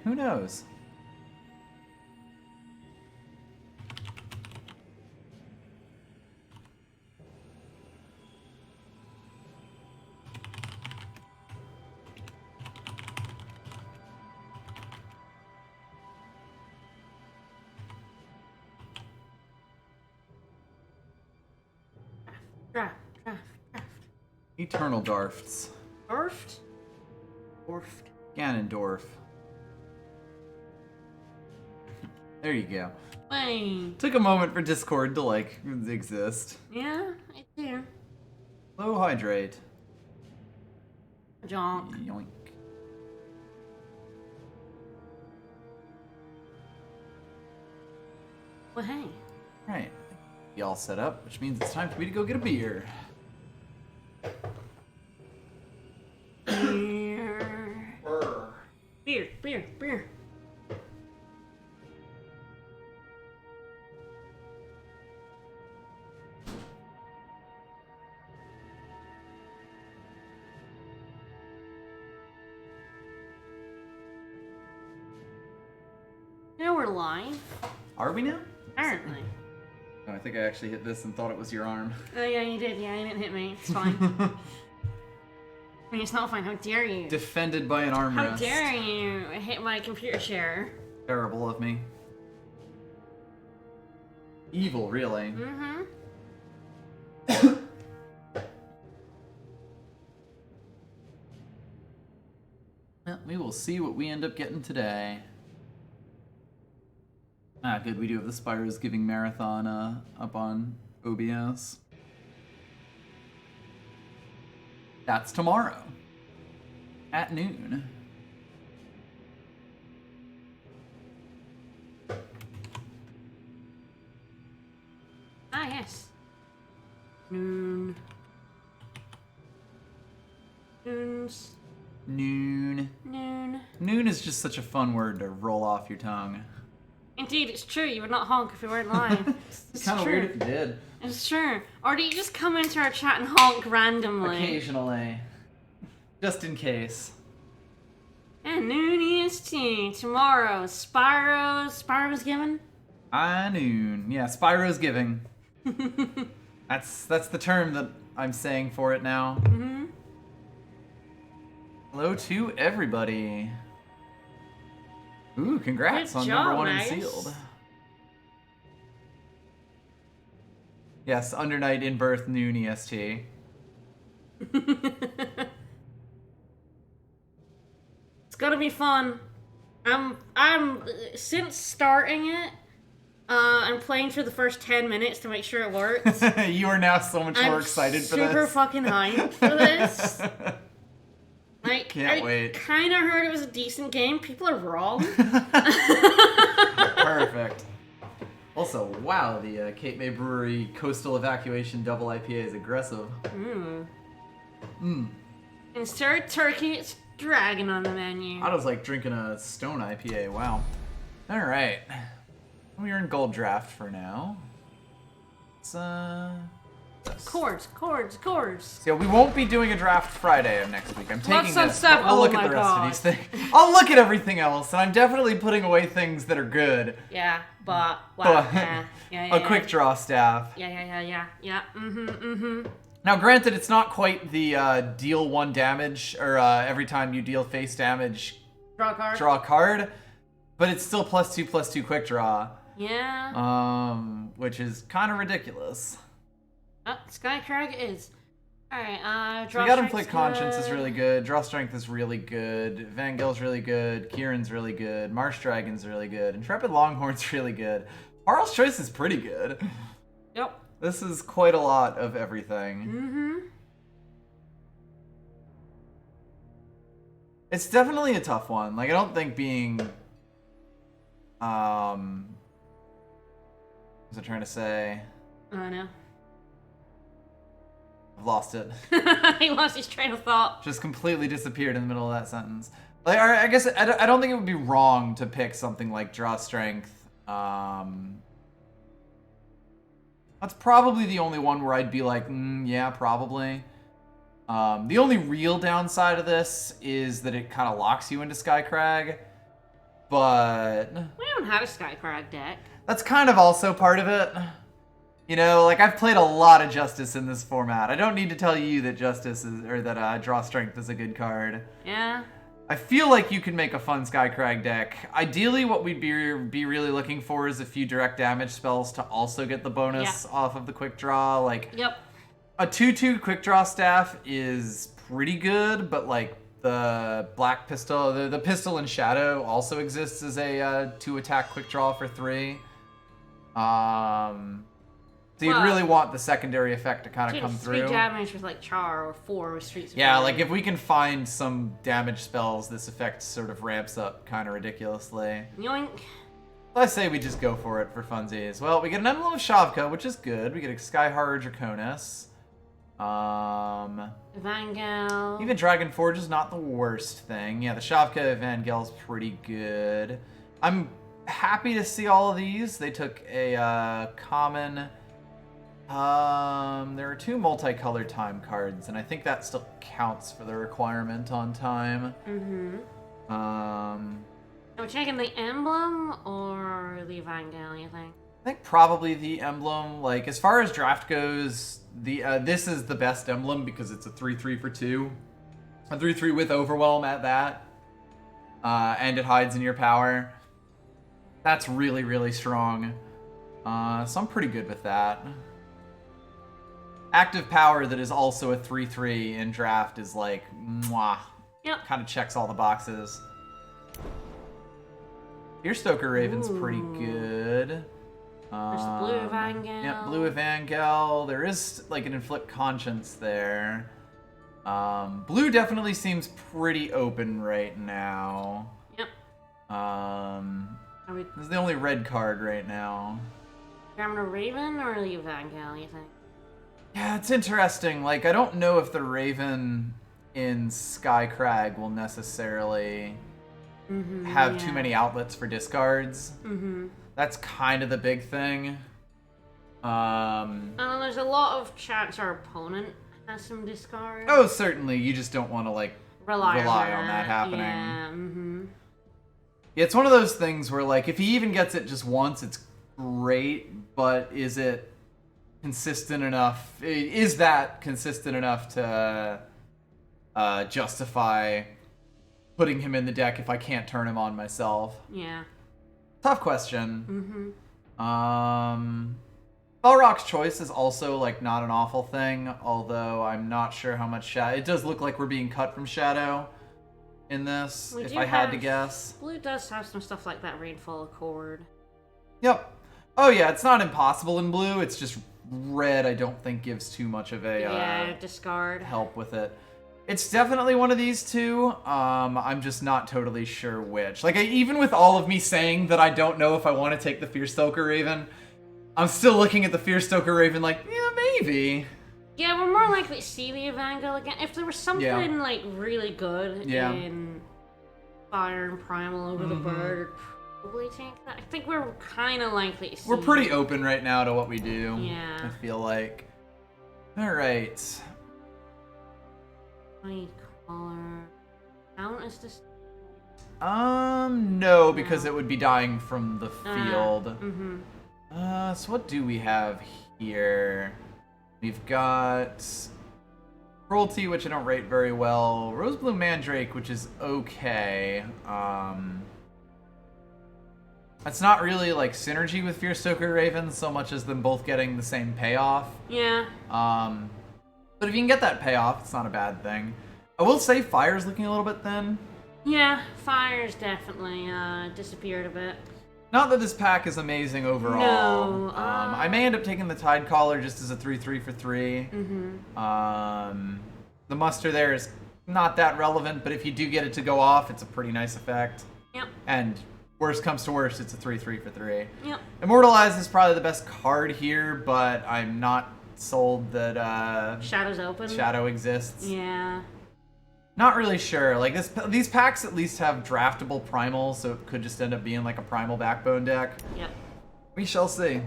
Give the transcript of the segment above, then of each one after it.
Who knows? Draft. Eternal Darfts. Dorfed? Ganondorf. There you go. Wait. Took a moment for Discord to, like, exist. Yeah, it's here. Low hydrate. Jonk. Yoink. Well, hey. Right. Be all set up, which means it's time for me to go get a beer. Beer. Now we're live. Are we now? Apparently. Oh, I think I actually hit this and thought it was your arm. Oh yeah, you did. Yeah, you didn't hit me. It's fine. I mean, it's not fine. How dare you? Defended by an armrest. How dare you hit my computer share? Terrible of me. Evil, really. Mm-hmm. Well, we will see what we end up getting today. Ah, good. We do have the Spyro's Giving Marathon up on OBS. That's tomorrow. At noon. Ah, yes. Noon. Noons. Noon. Noon. Noon is just such a fun word to roll off your tongue. Indeed, it's true. You would not honk if you weren't live. It's kind of weird if you did. It's true. Or do you just come into our chat and honk randomly? Occasionally. Just in case. And noon EST. Tomorrow. Spyro's given? Noon. Yeah, Spyro's Giving. That's the term that I'm saying for it now. Mm-hmm. Hello to everybody. Ooh, congrats Good on job, number 1 Max. and sealed. Yes, under night in birth noon EST. It's gonna be fun. I'm since starting it, I'm playing for the first 10 minutes to make sure it works. You are now so much more excited for this. Super fucking hyped for this. Like, Can't wait. Kind of heard it was a decent game. People are wrong. Perfect. Also, wow, the Cape May Brewery Coastal Evacuation Double IPA is aggressive. Instead of turkey, it's dragon on the menu. I was like drinking a Stone IPA. Wow. All right. We're in Gold Draft for now. It's Chords. So we won't be doing a draft Friday of next week. I'm taking Lots of this. stuff. I'll Oh look my at the rest God. of these things. I'll look at everything else, and I'm definitely putting away things that are good. Yeah, but wow. But Yeah. a quick draw staff. Yeah. Now, granted, it's not quite the deal 1 damage, or every time you deal face damage, Draw a card. draw a card, but it's still +2/+2 quick draw. Yeah. Which is kind of ridiculous. Sky Crag is. Alright, So we got Inflict Conscience is really good. Draw Strength is really good. Evangel's really good. Kieran's really good. Marsh Dragon's really good. Intrepid Longhorn's really good. Harl's Choice is pretty good. Yep. This is quite a lot of everything. Mm-hmm. It's definitely a tough one. Like, I don't think being... What was I trying to say? Oh no. I've lost it. He lost his train of thought. Just completely disappeared in the middle of that sentence. Like, I guess I don't think it would be wrong to pick something like Draw Strength. That's probably the only one where I'd be like, yeah, probably. The only real downside of this is that it kind of locks you into Sky Crag. but We haven't had a Skycrag deck. that's kind of also part of it. You know, like, I've played a lot of Justice in this format. I don't need to tell you that Justice is, or that Draw Strength is a good card. Yeah. I feel like you can make a fun Skycrag deck. Ideally, what we'd be really looking for is a few direct damage spells to also get the bonus off of the quick draw. Like, Yep. a 2/2 quick draw staff is pretty good, but like the black pistol, the pistol in Shadow also exists as a 2-attack quick draw for 3. So you'd really want the secondary effect to kind of come through. 3 damage with like Char or 4 with Streets of Yeah, Fire. like if we can find some damage spells, this effect sort of ramps up kind of ridiculously. Yoink. I say we just go for it for funsies. Well, we get an Emblem of Shavka, which is good. We get a Sky Horror Draconis. Evangel. Even Dragon Forge is not the worst thing. Yeah, the Shavka Evangel is pretty good. I'm happy to see all of these. They took a common... there are 2 multicolored time cards, and I think that still counts for the requirement on time. Mm-hmm. Are we taking the Emblem or the Evangel, you think? I think probably the Emblem. Like, as far as draft goes, the this is the best Emblem because it's a 3/3 for 2. A 3/3 with Overwhelm at that. And it hides in your power. That's really, really strong. So I'm pretty good with that. Active power that is also a 3/3 in draft is like, mwah. Yep. Kind of checks all the boxes. Earstoker Raven's pretty good. There's the Blue Evangel. Yeah, Blue Evangel. There is like an Inflict Conscience there. Blue definitely seems pretty open right now. Yep. This is the only red card right now. Grammar Raven or the Evangel, you think? Yeah, it's interesting. Like, I don't know if the Raven in Skycrag will necessarily have too many outlets for discards. That's kind of the big thing. And there's a lot of chance our opponent has some discards. Oh, certainly. You just don't want to, like, rely on that happening. Yeah, Yeah, it's one of those things where, like, if he even gets it just once, it's great, but is it consistent enough? Is that consistent enough to justify putting him in the deck if I can't turn him on myself? Yeah. Tough question. Balrog's Choice is also, like, not an awful thing, although I'm not sure how much Shadow... It does look like we're being cut from Shadow in this, if I had to guess. Blue does have some stuff like that Rainfall Accord. Yep. Oh, yeah, it's not impossible in blue, it's just red I don't think gives too much of a... discard. Help with it. It's definitely one of these two. I'm just not totally sure which. Like, even with all of me saying that I don't know if I want to take the Fearstoker Raven, I'm still looking at the Fearstoker Raven like, yeah, maybe. Yeah, we're more likely to see the Evangel again. If there was something, like, really good in Fire and Primal over the bird, I'd probably take that. I think we're kind of likely to see... We're pretty open right now to what we do. Yeah. I feel like. Alright. Color count as this? No, because it would be dying from the field. So what do we have here? We've got Cruelty, which I don't rate very well. Rosebloom Mandrake, which is okay. That's not really like synergy with Fearstoker Raven so much as them both getting the same payoff. Yeah. But if you can get that payoff, it's not a bad thing. I will say Fire's looking a little bit thin. Yeah, Fire's definitely disappeared a bit. Not that this pack is amazing overall. No. I may end up taking the Tidecaller just as a 3/3 for 3. The muster there is not that relevant, but if you do get it to go off, it's a pretty nice effect. Yep. And worst comes to worst, it's a 3/3 for 3. Yep. Immortalize is probably the best card here, but I'm not sold that Shadow's open. Shadow exists. Yeah. Not really sure. Like these packs at least have draftable primal, so it could just end up being like a primal backbone deck. Yep. We shall see.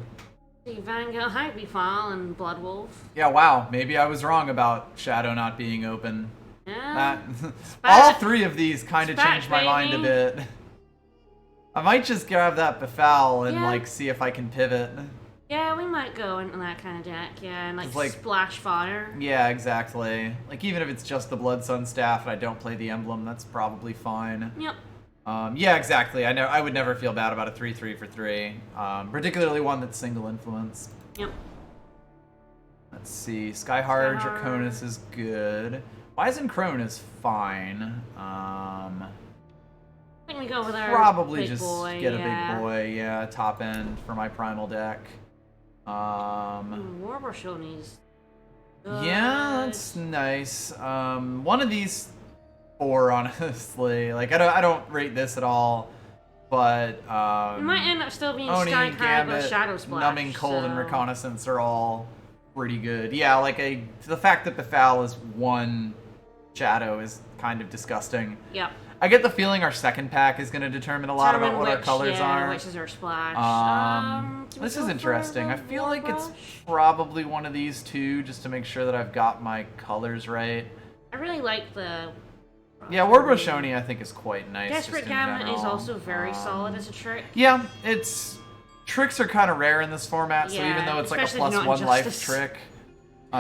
The Evangel, Hypefall, and Bloodwolf. Yeah, wow. Maybe I was wrong about Shadow not being open. Yeah. All 3 of these kind of changed my mind a bit. I might just grab that Befoul and like see if I can pivot. Yeah, we might go into that kind of deck, yeah, and like splash fire. Yeah, exactly. Like even if it's just the Blood Sun Staff and I don't play the emblem, that's probably fine. Yep. Yeah, exactly. I know I would never feel bad about a 3/3 for 3, particularly one that's single influence. Yep. Let's see. Skyhard Draconis is good. Wizened is fine. I think we go with our probably big just boy, get a big boy, yeah, top end for my primal deck. Warbrashoni's good. Yeah, that's nice. One of these 4, honestly. Like I don't rate this at all, but it might end up still being Oni, Sky Crab or Gambit, Shadow Splash. Numbing Cold, and Reconnaissance are all pretty good. Yeah, like the fact that Befoul is 1 shadow is kind of disgusting. Yep. I get the feeling our second pack is going to determine a lot about what our colors are. Which is our splash. This is interesting. I feel like it's probably one of these 2, just to make sure that I've got my colors right. I really like the... Yeah, Warbrashoni I think is quite nice. Desperate Gambit is also very solid as a trick. Yeah, tricks are kind of rare in this format, so even though it's like a +1 life trick.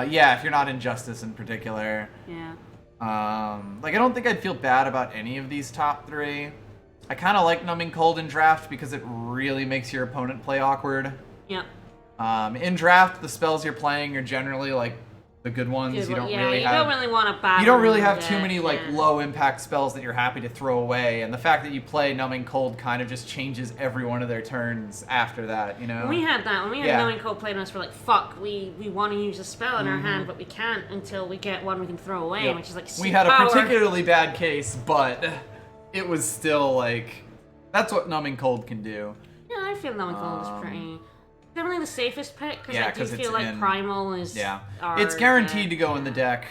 Yeah, if you're not in Justice in particular. Yeah. Like I don't think I'd feel bad about any of these top 3. I kind of like Numbing Cold in draft because it really makes your opponent play awkward. Yep. In draft, the spells you're playing are generally like the good ones. You don't really want to battle. You don't really have too many like low impact spells that you're happy to throw away, and the fact that you play Numbing Cold kind of just changes every one of their turns after that, you know? We had that. When we had Numbing Cold played on us, we're like, fuck, we want to use a spell in our hand, but we can't until we get one we can throw away, which is like we had a particularly bad case, but it was still like, that's what Numbing Cold can do. Yeah, I feel Numbing Cold is pretty... Definitely the safest pick, because I do feel like Primal is... Yeah, it's guaranteed to go in the deck.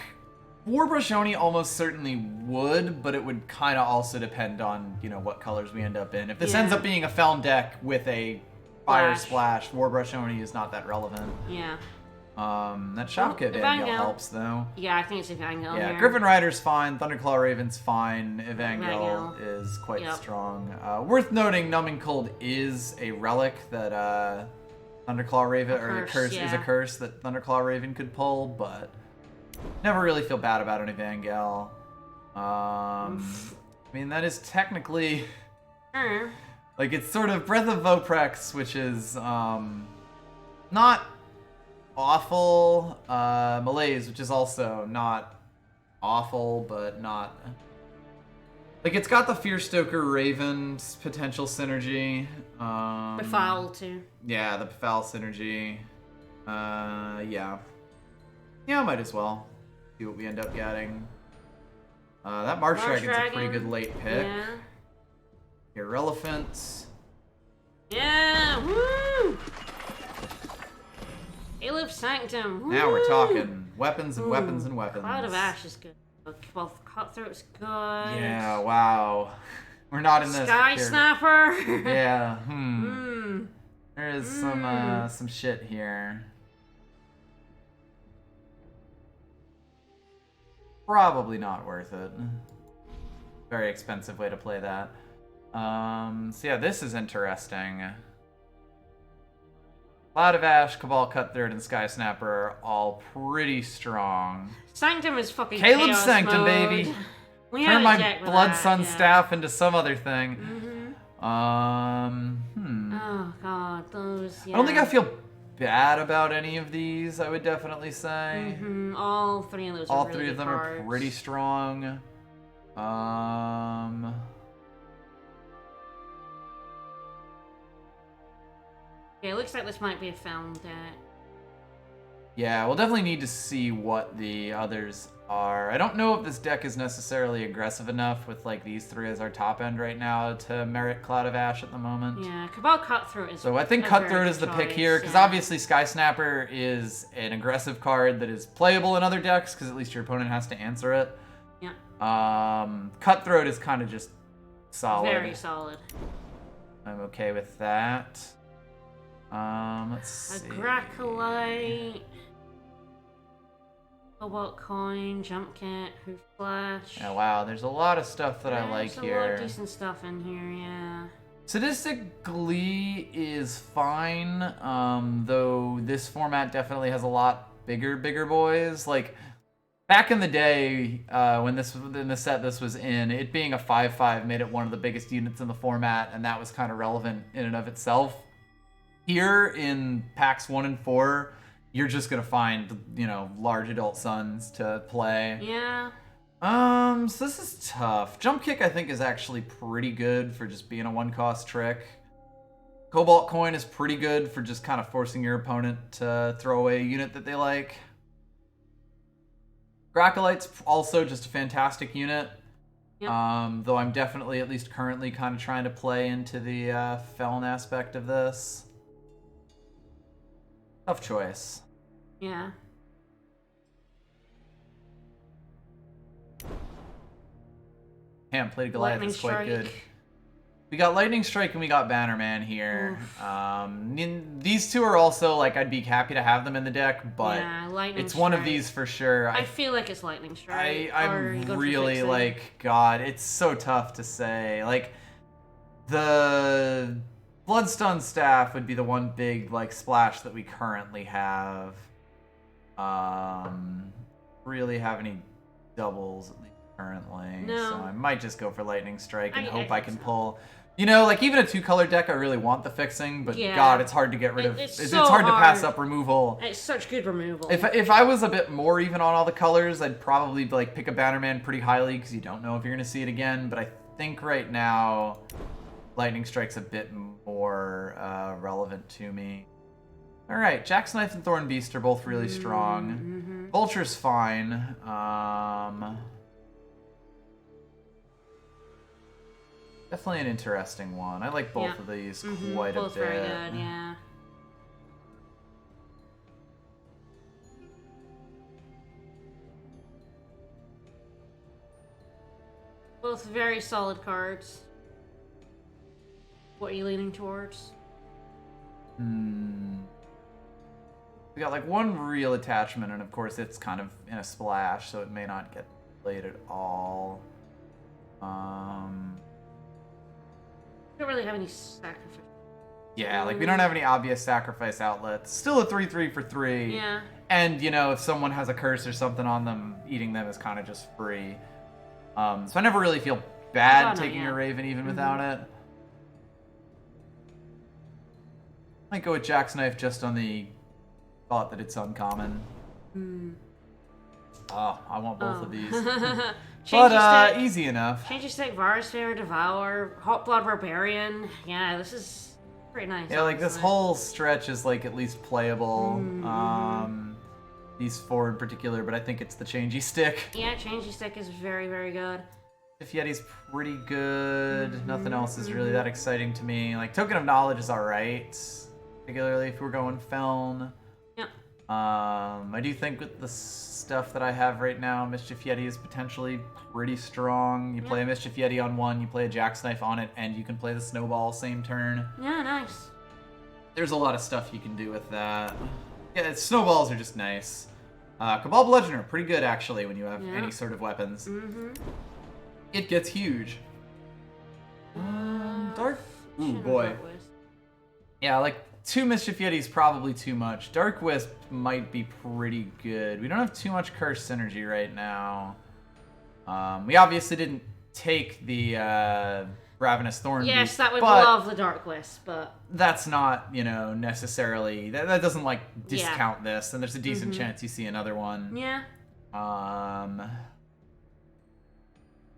Warbrashoni almost certainly would, but it would kind of also depend on, you know, what colors we end up in. If this ends up being a Feln deck with a Fire Splash, Warbrashoni is not that relevant. Yeah. That Shopkit Evangel helps, though. Yeah, I think it's Evangel Yeah, here. Griffin Rider's fine, Thunderclaw Raven's fine, Evangel is quite strong. Worth noting, Numbing Cold is a relic that... Thunderclaw Raven, or the curse is a curse that Thunderclaw Raven could pull, but never really feel bad about an Evangel. I mean, that is technically like it's sort of Breath of Voprex, which is not awful. Malaise, which is also not awful, but not. Like, it's got the Fearstoker Raven's potential synergy. Befoul, too. Yeah, the Befoul synergy. Yeah. Yeah, might as well. See what we end up getting. That Marsh Dragon's a pretty good late pick. Yeah. Irrelevant. Yeah, woo! Caleb Sanctum, woo! Now we're talking weapons and weapons and weapons. Cloud of Ash is good. Well, Cutthroat's good. Yeah, wow. We're not in this. Sky Snapper. Yeah. There is some shit here. Probably not worth it. Very expensive way to play that. So yeah, this is interesting. Cloud of Ash, Cabal Cutthroat, and Sky Snapper are all pretty strong. Sanctum is fucking Caleb's chaos Sanctum, mode. baby. We Turn my Blood Sun Staff into some other thing. Oh god, those. Yeah. I don't think I feel bad about any of these. I would definitely say. All 3 of those. All are really 3 of them cards. are pretty strong. Yeah, it looks like this might be a found deck. Yeah, we'll definitely need to see what the others are. I don't know if this deck is necessarily aggressive enough with like these 3 as our top end right now to merit Cloud of Ash at the moment. Yeah, Cabal Cutthroat is. So I think Cutthroat is the pick here, because obviously Sky Snapper is an aggressive card that is playable in other decks, because at least your opponent has to answer it. Yeah. Cutthroat is kind of just solid. Very solid. I'm okay with that. Let's see. A Gracolite. Cobalt Coin, Jump Kit, Hoof Flash. Yeah, wow, there's a lot of stuff that I like here. There's a lot of decent stuff in here, yeah. Sadistic Glee is fine, though this format definitely has a lot bigger boys. Like, back in the day, when in the set this was in, it being a 5/5 made it one of the biggest units in the format, and that was kind of relevant in and of itself. Here in packs 1 and 4, you're just gonna find, large adult sons to play. Yeah. So this is tough. Jump Kick, I think, is actually pretty good for just being a 1-cost trick. Cobalt Coin is pretty good for just kind of forcing your opponent to throw away a unit that they like. Gracolite's also just a fantastic unit. Yep. Though I'm definitely, at least currently, kind of trying to play into the Felon aspect of this. Tough choice. Yeah. Damn, Plate of Goliath is quite good. We got Lightning Strike and we got Bannerman here. These two are also, like, I'd be happy to have them in the deck, but yeah, it's one of these for sure. I feel like it's Lightning Strike. I'm really, like, God, it's so tough to say. Like, the Bloodstone Staff would be the one big, like, splash that we currently have. Really have any doubles, at least currently. No. So I might just go for Lightning Strike and hope I can pull... like, even a 2-color deck, I really want the fixing, but God, it's hard to get rid of. It's hard to pass up removal. It's such good removal. If I was a bit more even on all the colors, I'd probably, like, pick a Bannerman pretty highly, because you don't know if you're going to see it again, but I think right now, Lightning Strike's a bit more relevant to me. Alright, Jacksknife and Thorn Beast are both really strong. Vulture's fine. Definitely an interesting one. I like both of these quite a bit. Both very good, yeah. Both very solid cards. What are you leaning towards? We got, like, one real attachment, and of course it's kind of in a splash, so it may not get played at all. We don't really have any sacrifice. Yeah, like, we don't have any obvious sacrifice outlets. Still a 3/3 for 3. Yeah. And, if someone has a curse or something on them, eating them is kind of just free. So I never really feel bad taking a Raven even without it. Might go with Jacksknife just on the thought that it's uncommon. Oh, I want both of these. But easy enough. Change your stick, Varusfair, Devour, Hot Blood Barbarian. Yeah, this is pretty nice. Yeah, like, this whole stretch is, like, at least playable. These 4 in particular, but I think it's the Changey Stick. Yeah, Changey Stick is very, very good. If Yeti's pretty good. Nothing else is really that exciting to me. Like, Token of Knowledge is alright. Particularly if we're going Feln. Yeah. I do think with the stuff that I have right now, Mischief Yeti is potentially pretty strong. You play a Mischief Yeti on one, you play a Jacksknife on it, and you can play the Snowball same turn. Yeah, nice. There's a lot of stuff you can do with that. Yeah, Snowballs are just nice. Cabal Bludgeoner, pretty good actually when you have any sort of weapons. It gets huge. Dark? Ooh, boy. Yeah, like, 2 Mischief Yetis probably too much. Dark Wisp might be pretty good. We don't have too much curse synergy right now. We obviously didn't take the Ravenous Thorn Yes, Beast, that would love the Dark Wisp, but... That's not, necessarily... That doesn't, like, discount this, and there's a decent chance you see another one. Yeah. As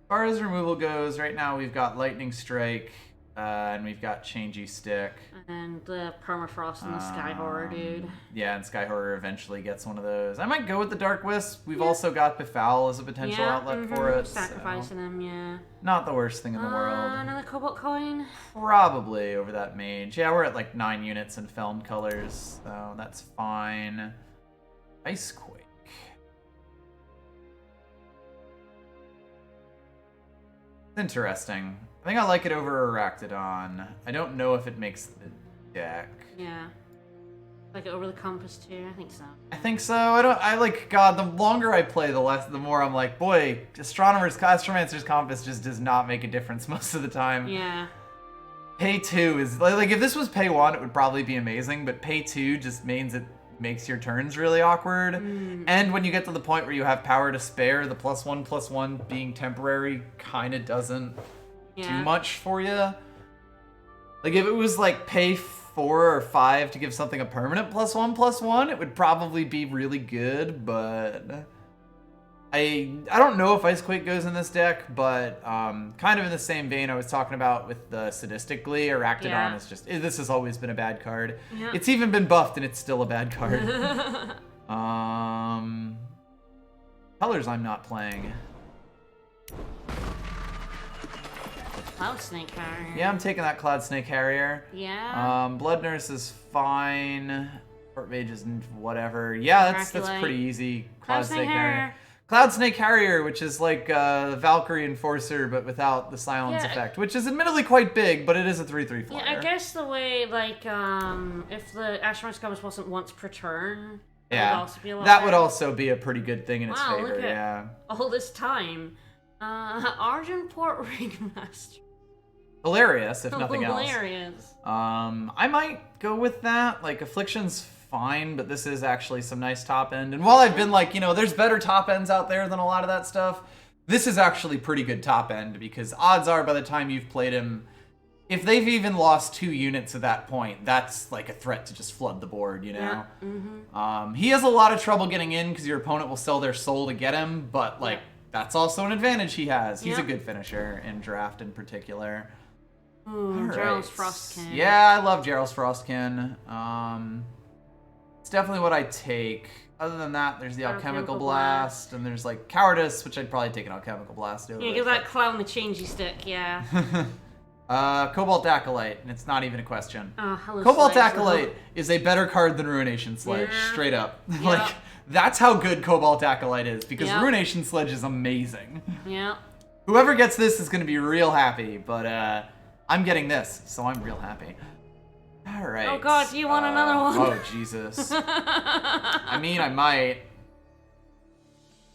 far as removal goes, right now we've got Lightning Strike, and we've got Changey Stick. And the Permafrost and the Sky Horror, dude. Yeah, and Sky Horror eventually gets one of those. I might go with the Dark Wisp. We've also got Befoul as a potential outlet for it. Sacrificing them, yeah. Not the worst thing in the world. Another Cobalt Coin? Probably over that mage. Yeah, we're at like 9 units in filmed colors, so that's fine. Icequake. Interesting. I think I like it over Arachnodon. I don't know if it makes the deck. Yeah. Like it over the Compass too, I think so. I think so. God, the longer I play, the more I'm like, boy, Astromancer's Compass just does not make a difference most of the time. Yeah. Pay 2 is like if this was pay 1, it would probably be amazing, but pay 2 just means it makes your turns really awkward. And when you get to the point where you have power to spare, the +1/+1 being temporary kind of doesn't do much for you. Like if it was like pay 4 or 5 to give something a permanent +1/+1, it would probably be really good, but I don't know if Icequake goes in this deck, but kind of in the same vein I was talking about with the Sadistic Glee, Arachnodon is just, this has always been a bad card. Yeah. It's even been buffed and it's still a bad card. Colors I'm not playing. Cloud Snake Harrier. Yeah, I'm taking that Cloud Snake Harrier. Yeah. Blood Nurse is fine. Court Mage is whatever. Yeah, that's pretty easy. Cloud Snake Harrier. Cloud Snake Harrier, which is like Valkyrie Enforcer, but without the silence effect, which is admittedly quite big, but it is a 3/3 flyer. Yeah, I guess the way, like, if the Asheron's Compass wasn't once per turn, that would also be a lot that would also be a pretty good thing in its favor, look at all this time. Argenport Ringmaster. Hilarious, if nothing else. Hilarious. I might go with that. Like, Affliction's fine, but this is actually some nice top end. And while I've been like, there's better top ends out there than a lot of that stuff, this is actually pretty good top end, because odds are by the time you've played him, if they've even lost 2 units at that point, that's like a threat to just flood the board, Yeah. He has a lot of trouble getting in because your opponent will sell their soul to get him, but like that's also an advantage he has. He's a good finisher in draft in particular. Gerald's Frostkin. Yeah, I love Gerald's Frostkin. It's definitely what I take. Other than that, there's the Alchemical Blast, and there's like Cowardice, which I'd probably take an Alchemical Blast over. Yeah, give that clown the changey stick, yeah. Cobalt Acolyte, and it's not even a question. Hello, Cobalt Sledge, Acolyte is a better card than Ruination Sledge, straight up. Like, that's how good Cobalt Acolyte is, because Ruination Sledge is amazing. Yeah. Whoever gets this is going to be real happy, but I'm getting this, so I'm real happy. All right. Oh god, do you want another one? Oh Jesus. I mean, I might.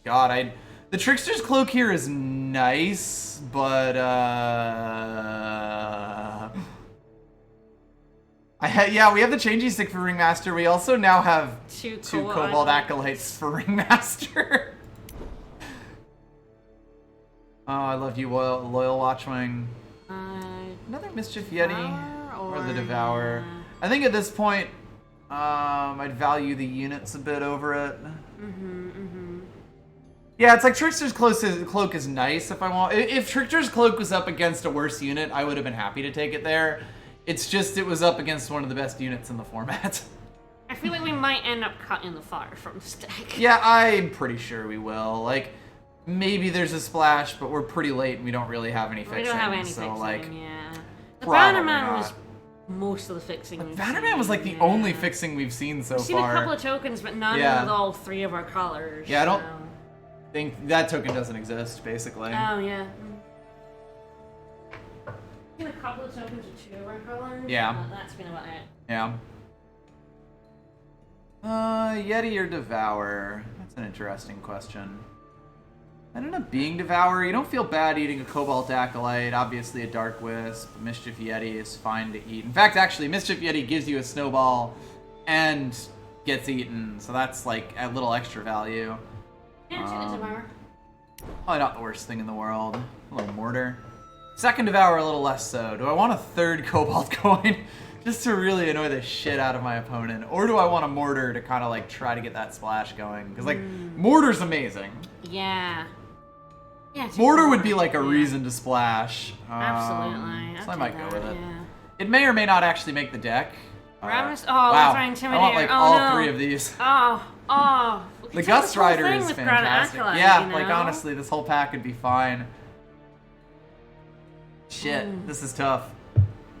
God, the Trickster's Cloak here is nice, but we have the changing stick for Ringmaster. We also now have two Cobalt Acolytes for Ringmaster. Oh, I love you, Loyal Watchwing. Another Mischief Yeti. Or the Devourer. I think at this point, I'd value the units a bit over it. Yeah, it's like Trickster's Cloak is nice if I want. If Trickster's Cloak was up against a worse unit, I would have been happy to take it there. It's just it was up against one of the best units in the format. I feel like we might end up cutting the fire from the deck. Yeah, I'm pretty sure we will. Like, maybe there's a splash, but we're pretty late and we don't really have any fixing. We don't have any fixing, yeah. The Bannerman was most of the fixing we've seen. Bannerman was like the only fixing we've seen so far. We've seen a couple of tokens, but none with all 3 of our colors. Yeah, I don't think that token doesn't exist, basically. Oh, yeah. We've seen a couple of tokens with 2 of our colors. Yeah. That's been about it. Yeah. Yeti or Devour? That's an interesting question. I ended up being Devourer. You don't feel bad eating a Cobalt Acolyte. Obviously a Dark Wisp. Mischief Yeti is fine to eat. In fact, actually, Mischief Yeti gives you a snowball and gets eaten. So that's like a little extra value. Yeah, it's Devourer. Probably not the worst thing in the world. A little Mortar. Second Devourer, a little less so. Do I want a 3rd Cobalt coin just to really annoy the shit out of my opponent? Or do I want a Mortar to kind of like try to get that splash going? Because like, Mortar's amazing. Yeah. Yeah, Mortar would be like a reason to splash. Absolutely. So I might go with it. Yeah. It may or may not actually make the deck. Ravenous? Wow. That's my Intimidator. I want like all 3 of these. The Gust Rider is fantastic. Yeah, like honestly, this whole pack would be fine. Shit, this is tough.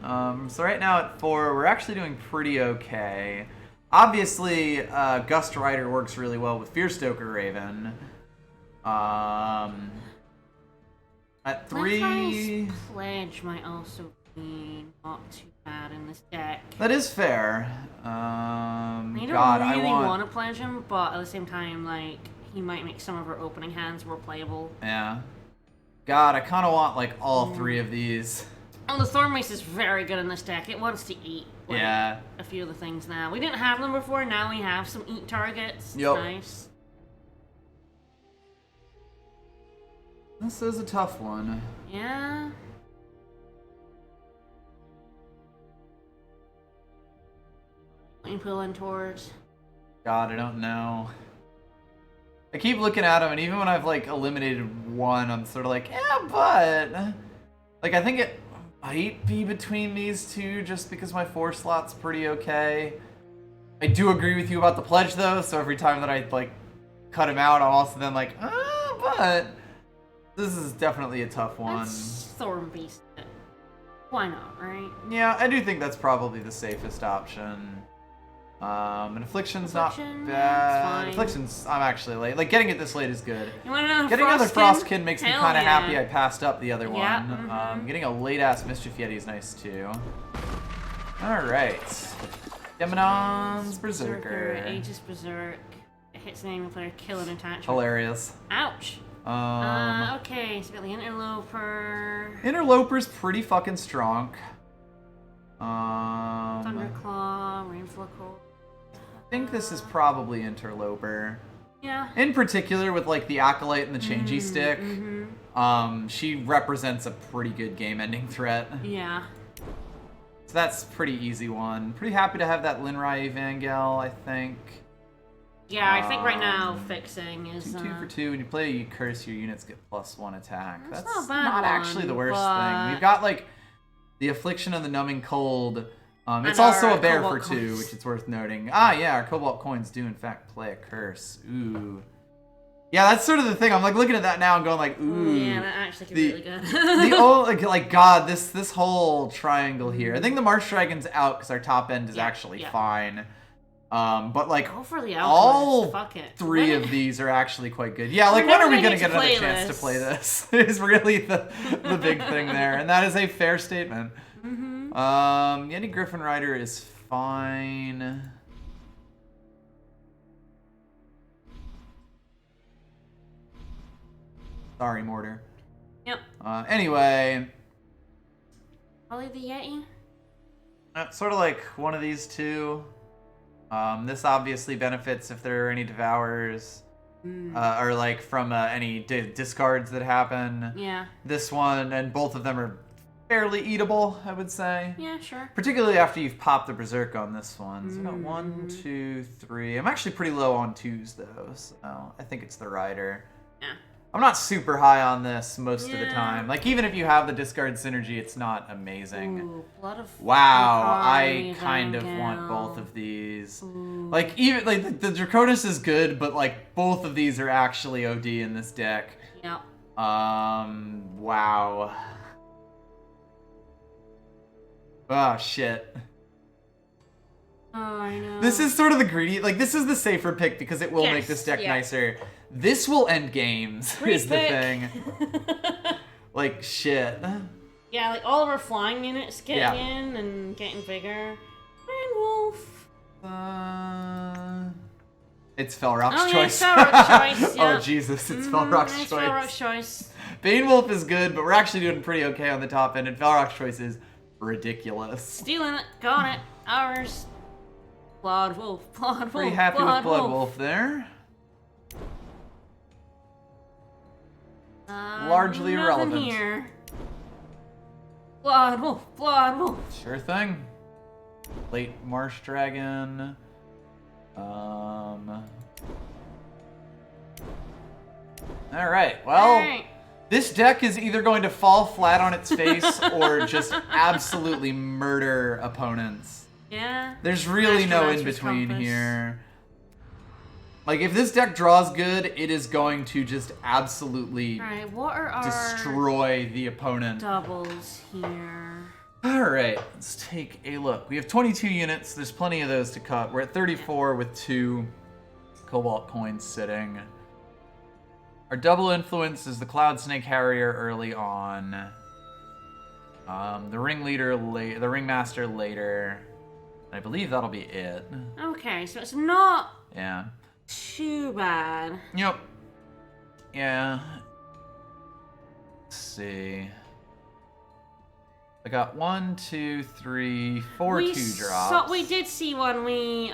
So right now at 4, we're actually doing pretty okay. Obviously, Gust Rider works really well with Fearstoker Raven. At 3... Pledge might also be not too bad in this deck. That is fair. I don't really want to pledge him, but at the same time, like, he might make some of our opening hands more playable. Yeah. God, I kind of want, like, all 3 of these. Oh, the Thorn Mace is very good in this deck. It wants to eat. Like, yeah. A few of the things now. We didn't have them before. Now we have some eat targets. Yep. Nice. This is a tough one. Yeah. What are you pulling towards? God, I don't know. I keep looking at them, and even when I've like eliminated one, I'm sort of like, yeah, but like I think it might be between these two, just because my 4 slot's pretty okay. I do agree with you about the pledge though, so every time that I like cut him out, I'm also then like, but this is definitely a tough one. That's Thorn Beast. Why not, right? Yeah, I do think that's probably the safest option. And Affliction's not bad. Affliction's, I'm actually like getting it this late is good. You want another Getting another Frostkin makes me kind of yeah. happy I passed up the other Yeah, one. Getting a late-ass Mischief Yeti is nice, too. Alright. Demonon's Berserker. Aegis Berserk. It hits an enemy player, kill an attachment. Hilarious. Ouch. Okay, so we got the Interloper. Interloper's pretty fucking strong. Thunderclaw, Rainflow Cold. I think this is probably Interloper. Yeah. In particular with like the Acolyte and the Changey Stick. She represents a pretty good game-ending threat. Yeah. So that's a pretty easy one. Pretty happy to have that Linrai Evangel, I think. Yeah, I think right now fixing is 2 for 2. When you play, you curse your units get +1 attack. That's not a bad not one, actually the worst but... thing. We've got like the Affliction and the Numbing Cold. It's And also our a bear for Cobalt 2, coins. which is worth noting. Ah, yeah, our Cobalt coins do in fact play a curse. Ooh. Yeah, that's sort of the thing. I'm like looking at that now and going like, ooh. Yeah, that actually could be really good. The old like God, this whole triangle here. I think the Marsh Dragon's out because our top end is actually fine. But like Go for the all Fuck it. 3 of these are actually quite good. Yeah, like when are we gonna get another chance to play this? Is really the big thing there, and that is a fair statement. Yeti Griffin Rider is fine. Sorry, Mortar. Yep. Anyway. Probably the Yeti? Sort of like one of these two. This obviously benefits if there are any Devourers. Or like from any discards that happen. Yeah. This one, and both of them are fairly eatable, I would say. Yeah, sure. Particularly after you've popped the Berserk on this one. So I got 1, 2, 3. I'm actually pretty low on 2s though, so I think it's the Rider. Yeah. I'm not super high on this most of the time. Like, even if you have the discard synergy, it's not amazing. Ooh, Blood of wow, Hikari, I kind of Evangel. want both of these. Ooh. Like, even like the Draconis is good, but like both of these are actually OD in this deck. Yep. Wow. Oh shit. Oh, I know. This is sort of the greedy, like this is the safer pick because it will make this deck nicer. This will end games, is the thing. Like, shit. Yeah, like all of our flying units getting in and getting bigger. And Wolf. It's Felrock's Oh, choice. yeah, Felrock's choice, yeah. Oh, Jesus, it's Felrock's choice. Felrock's choice. Bane Wolf is good, but we're actually doing pretty okay on the top end, and Felrock's choice is ridiculous. Stealing it. Got it. Ours. Blood Wolf. Blood Wolf. Pretty happy with Blood Wolf there. Largely irrelevant. Here. Blood Wolf. Blood Wolf. Sure thing. Late Marsh Dragon. Alright, well, this deck is either going to fall flat on its face or just absolutely murder opponents. Yeah. There's really no in-between here. Like, if this deck draws good, it is going to just absolutely what are our destroy the opponent. doubles here? Alright, let's take a look. We have 22 units. There's plenty of those to cut. We're at 34 with 2 Cobalt coins sitting. Our double influence is the Cloud Snake Harrier early on. The Ringmaster later. I believe that'll be it. Okay, so it's not Yeah. too bad. Yep. Yeah. Let's see. I got 1, 2, 3, 4 we 2 drops. We did see one. We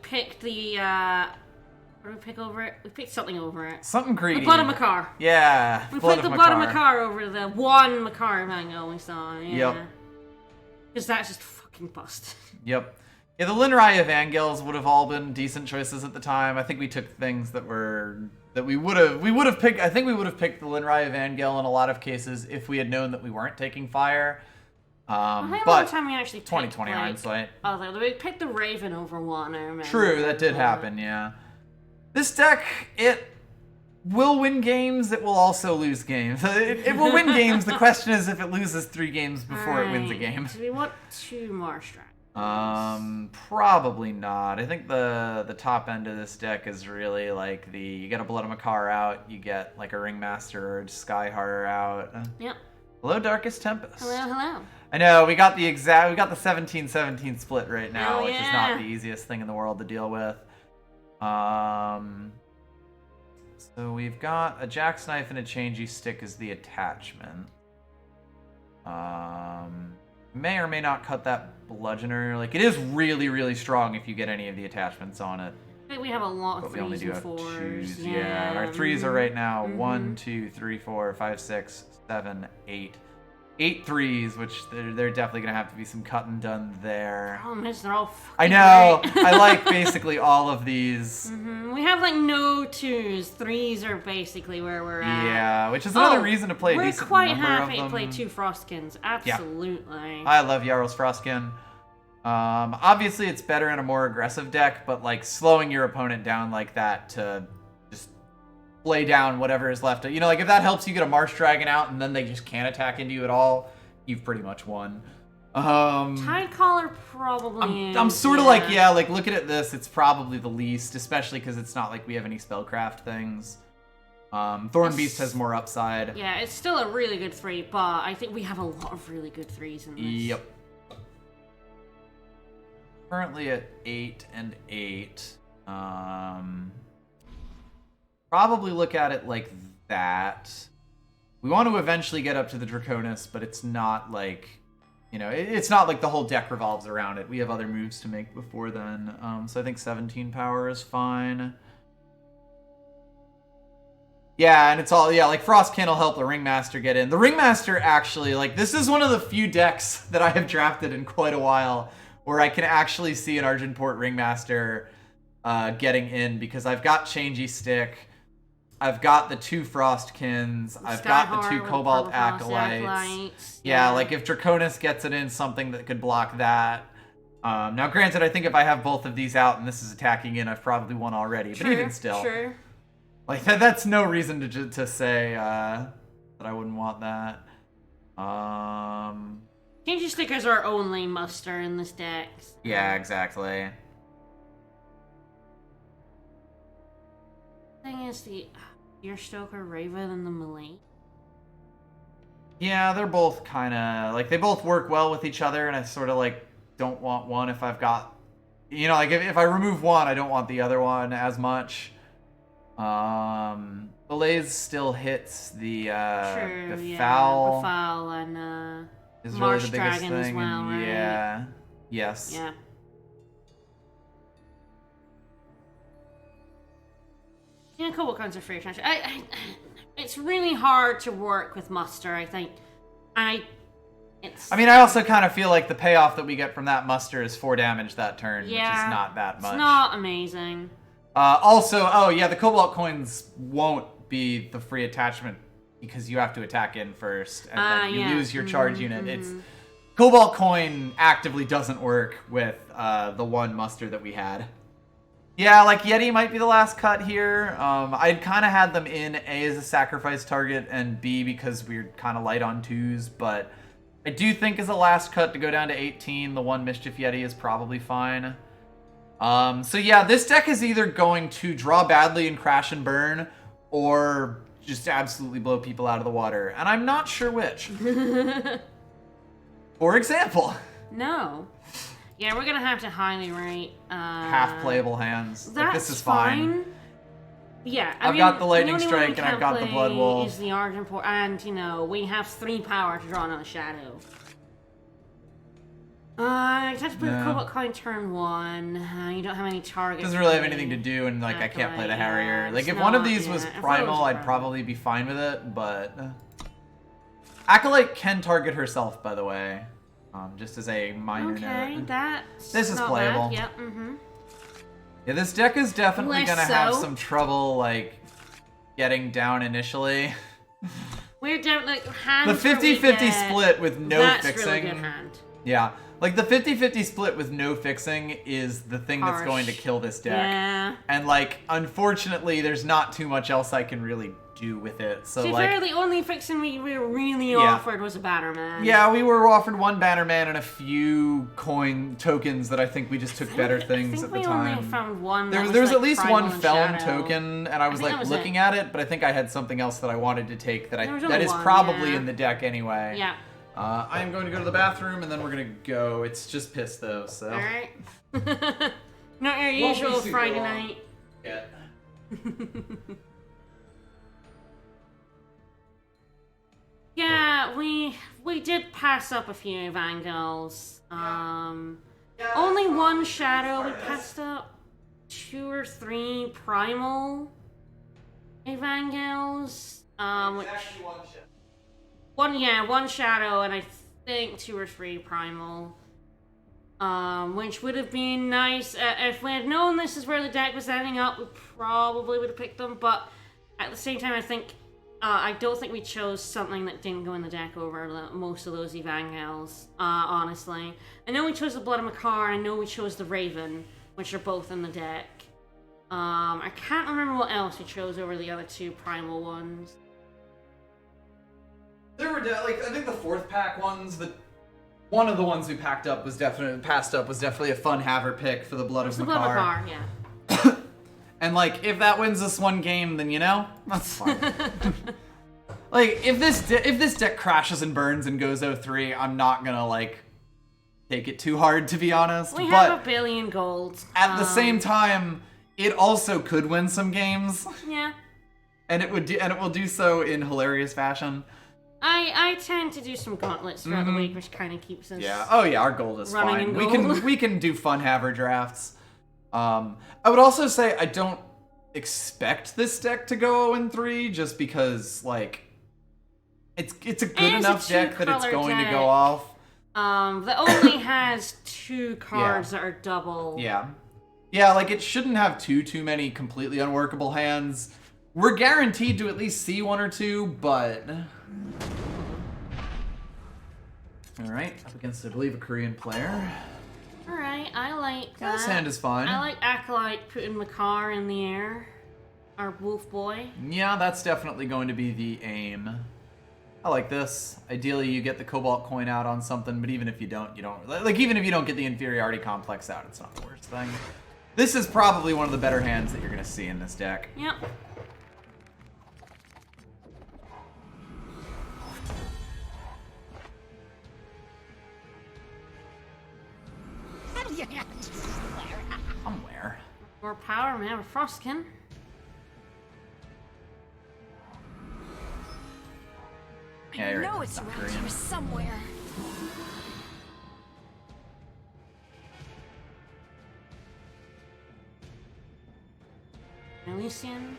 picked the what did we pick over it? We picked something over it. Something greedy. The blood of Makar. Yeah. We picked the blood of Makar over the one Makar Evangel we saw. Yeah. Yep. Because that's just fucking busted. Yep. Yeah, the Linrai Evangels would have all been decent choices at the time. I think we took things that we would have picked. I think we would have picked the Linrai Evangel in a lot of cases if we had known that we weren't taking fire. I think the time we actually picked, 2020 hindsight. Oh, we picked the Raven over one. I remember. True, that did happen. Yeah. This deck, it will win games. It will also lose games. It will win games. The question is if it loses 3 games before it wins a game. Do we want 2 more strats? Probably not. I think the top end of this deck is really like you get a Blood of Makar out, you get like a Ringmaster or a Skyhearter out. Yep. Hello, Darkest Tempest. Hello. I know, we got the 17-17 split right now, which is not the easiest thing in the world to deal with. So we've got a Jacksknife and a Changey Stick as the attachment. May or may not cut that Bludgeoner. Like, it is really, really strong if you get any of the attachments on it. I think we have a lot of 3s and 4s. But we only do have 2s. Yeah, our 3s are right now 1, 2, 3, 4, 5, 6, 7, 8. 8 3s, which they're definitely going to have to be some cut and done there. Oh, man, they're all I know. I like basically all of these. We have like no 2s. 3s are basically where we're at. Yeah, which is another reason to play a decent number of them. We're quite happy to play 2 Frostkins. Absolutely. Yeah. I love Jarl's Frostkin. Obviously, it's better in a more aggressive deck, but like slowing your opponent down like that to just lay down whatever is left. You know, like if that helps you get a Marsh Dragon out and then they just can't attack into you at all, you've pretty much won. Tidecaller probably I'm sort of like looking at this, it's probably the least, especially because it's not like we have any spellcraft things. Thornbeast has more upside. Yeah, it's still a really good 3, but I think we have a lot of really good 3s in this. Yep. Currently at 8 and 8. Probably look at it like that. We want to eventually get up to the Draconis, but it's not like, you know, it's not like the whole deck revolves around it. We have other moves to make before then. So I think 17 power is fine. Yeah, and it's all, like Frostkin will help the Ringmaster get in. The Ringmaster actually, like, this is one of the few decks that I have drafted in quite a while where I can actually see an Argenport Ringmaster getting in, because I've got Changey Stick, I've got the 2 Frostkins, I've got the 2 Cobalt Acolytes. Yeah, like if Draconis gets it in, something that could block that. Now, granted, I think if I have both of these out and this is attacking in, I've probably won already. But even still, like that's no reason to say that I wouldn't want that. Changey Stick is our only muster in this deck. Yeah, exactly. Thing is the Earstoker, Raven, and the Melee. Yeah, they're both kind of like, they both work well with each other, and I sort of like don't want one if I've got, you know, like if I remove one, I don't want the other one as much. Blaze still hits the Befoul. Befoul and is Marsh really the biggest Dragon thing. as well, right? Yeah. Yes. Yeah. Yeah, Cobalt Coins are free trash. It's really hard to work with muster, I think. I mean, I also kind of feel like the payoff that we get from that muster is 4 damage that turn, which is not that much. It's not amazing. Also, the Cobalt Coins won't be the free attachment because you have to attack in first, and then you lose your charge unit. It's Cobalt Coin actively doesn't work with the one muster that we had. Yeah, like Yeti might be the last cut here. I'd kind of had them in A as a sacrifice target and B because we're kind of light on 2s, but I do think as a last cut to go down to 18, the one Mischief Yeti is probably fine. So yeah, this deck is either going to draw badly and crash and burn, or just absolutely blow people out of the water, and I'm not sure which. For example. No. Yeah, we're gonna have to highly rate half playable hands. That's like, this is fine. Yeah, I've got the Lightning Strike and I've got the Blood Wolf. Is the Argent Port, and you know we have 3 power to draw another Shadow. I have to put a Cobalt Coin turn 1. You don't have any targets. Doesn't really have anything to do, and like I can't play the Harrier. Like if one of these was Primal, I'd probably be fine with it, but Acolyte can target herself, by the way, just as a minor note. Okay, this is playable. Yep. Yeah, this deck is definitely gonna have some trouble, like, getting down initially. We're down, like, hands the 50-50 split with no that's fixing. Really good hand. Yeah, like the 50-50 split with no fixing is the thing that's going to kill this deck. Yeah. And like, unfortunately, there's not too much else I can really do with it. So like, the only fixing we were really offered was a Bannerman. Yeah, we were offered 1 Bannerman and a few coin tokens that I think we just took better things at the time. We only found one. There was at least 1 Felon token, and I was like looking at it, but I think I had something else that I wanted to take that is probably in the deck anyway. Yeah. I am going to go to the bathroom, and then we're going to go. It's just piss, though, so... Alright. Not your usual Friday night. Yeah. Yeah, we did pass up a few Evangels. Only 1 Shadow. We passed up 2 or 3 Primal Evangels. Which... One Shadow, and I think 2 or 3 Primal. Which would have been nice. If we had known this is where the deck was ending up, we probably would have picked them, but at the same time, I don't think we chose something that didn't go in the deck over most of those Evangels, honestly. I know we chose the Blood of Makar, I know we chose the Raven, which are both in the deck. I can't remember what else we chose over the other 2 Primal ones. There were I think the 4th pack ones. One of the ones we passed up was definitely a fun haver pick for the Blood of Makar. The Blood of Makar, yeah. And like, if that wins us 1 game, then you know that's fine. Like, if this deck crashes and burns and goes 0-3, I'm not gonna like take it too hard, to be honest. We have a billion gold. At the same time, it also could win some games. Yeah. And it will do so in hilarious fashion. I tend to do some gauntlets throughout the week, which kind of keeps us. Yeah. Oh yeah, our gold is fine. Gold. We can do fun haver drafts. I would also say I don't expect this deck to go 0-3 just because like it's a good enough deck that it's going to go off. That only has 2 cards that are double. Yeah. Yeah, like it shouldn't have too many completely unworkable hands. We're guaranteed to at least see 1 or 2, but alright, up against, I believe, a Korean player. Alright, I like that. This hand is fine. I like Acolyte putting Makar in the air. Our wolf boy. Yeah, that's definitely going to be the aim. I like this. Ideally, you get the Cobalt Coin out on something, but even if you don't, like, even if you don't get the Inferiority Complex out, it's not the worst thing. This is probably one of the better hands that you're going to see in this deck. Yep. Somewhere. More power, man. We're Frostkin. Yeah, you're know it's around here somewhere. Elysian.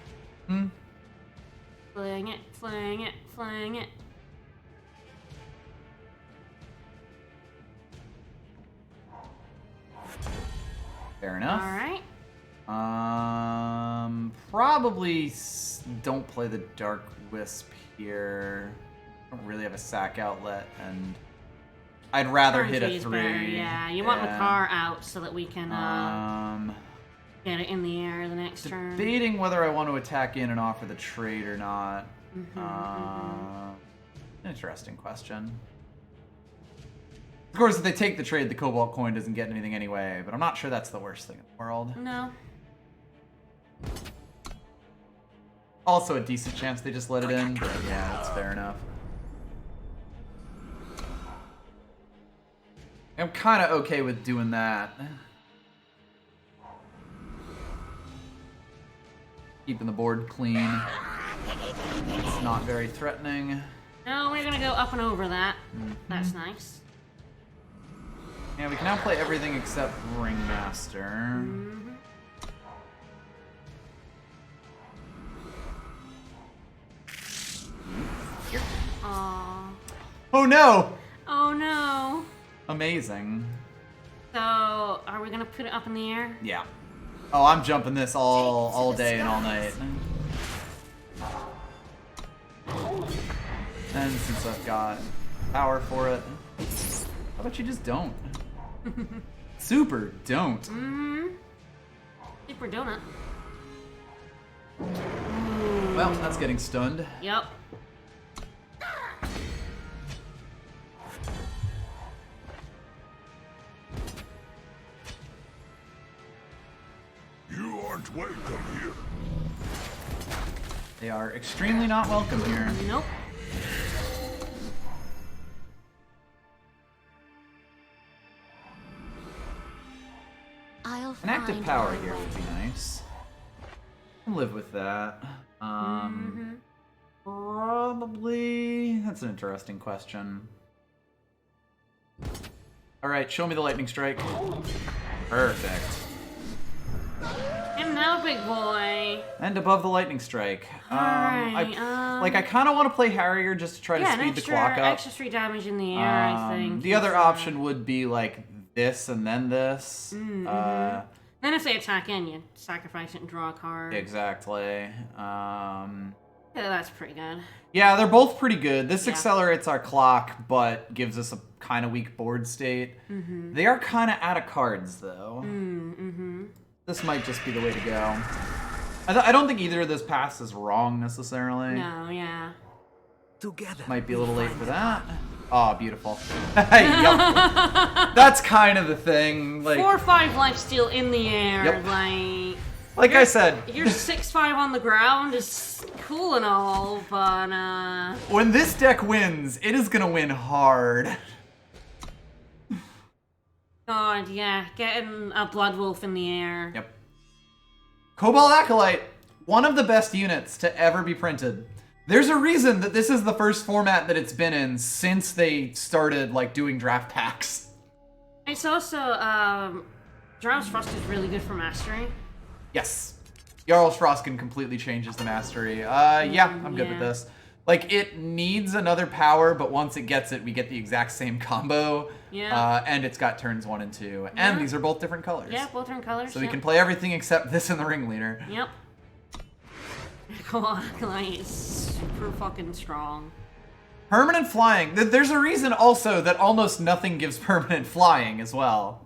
Fling it, fling it, fling it. Fair enough. Alright. Probably don't play the Dark Wisp here. Don't really have a sack outlet, and I'd rather hit a 3. Better. Yeah, you want Makar out so that we can get it in the air the next turn. Debating whether I want to attack in and offer the trade or not. Interesting question. Of course, if they take the trade, the Cobalt Coin doesn't get anything anyway, but I'm not sure that's the worst thing in the world. No. Also a decent chance they just let it in, but yeah, that's fair enough. I'm kind of okay with doing that. Keeping the board clean. It's not very threatening. No, we're gonna go up and over that. That's nice. Yeah, we can now play everything except Ringmaster. Aww. Oh no! Oh no. Amazing. So, are we gonna put it up in the air? Yeah. Oh, I'm jumping this all day and all night. And since I've got power for it, how about you just don't? Super don't. Super donut. Well, that's getting stunned. Yep. You aren't welcome here. They are extremely not welcome here. Nope. An active power here would be nice. I'll live with that. Probably. That's an interesting question. Alright, show me the lightning strike. Perfect. And now, big boy. And above the lightning strike. Alright, I kind of want to play Harrier just to try to speed the clock up. Extra 3 damage in the air, I think. The other option would be like this and then this. Then if they attack in, you sacrifice it and draw a card. Exactly. Yeah, that's pretty good. Yeah, they're both pretty good. This accelerates our clock, but gives us a kind of weak board state. They are kind of out of cards, though. This might just be the way to go. I don't think either of those paths is wrong, necessarily. No, yeah. Together. Might be a little late for that. Oh, beautiful. Yup. That's kind of the thing. Like 4 or 5 lifesteal in the air, Yep. like I said, your 6-5 on the ground is cool and all, but when this deck wins, it is gonna win hard. God, yeah, getting a Blood Wolf in the air. Yep. Cobalt Acolyte, one of the best units to ever be printed. There's a reason that this is the first format that it's been in since they started like doing draft packs. It's also Jarl's Frost is really good for mastery. Yes. Jarl's Frost can completely changes the mastery. Yeah, I'm good with this. Like, it needs another power, but once it gets it, we get the exact same combo. Yeah. And it's got turns 1 and 2. And these are both different colors. Yeah, both different colors. So we can play everything except this and the Ringleader. Yep. Come on, like, it's super fucking strong. Permanent flying. There's a reason also that almost nothing gives permanent flying as well.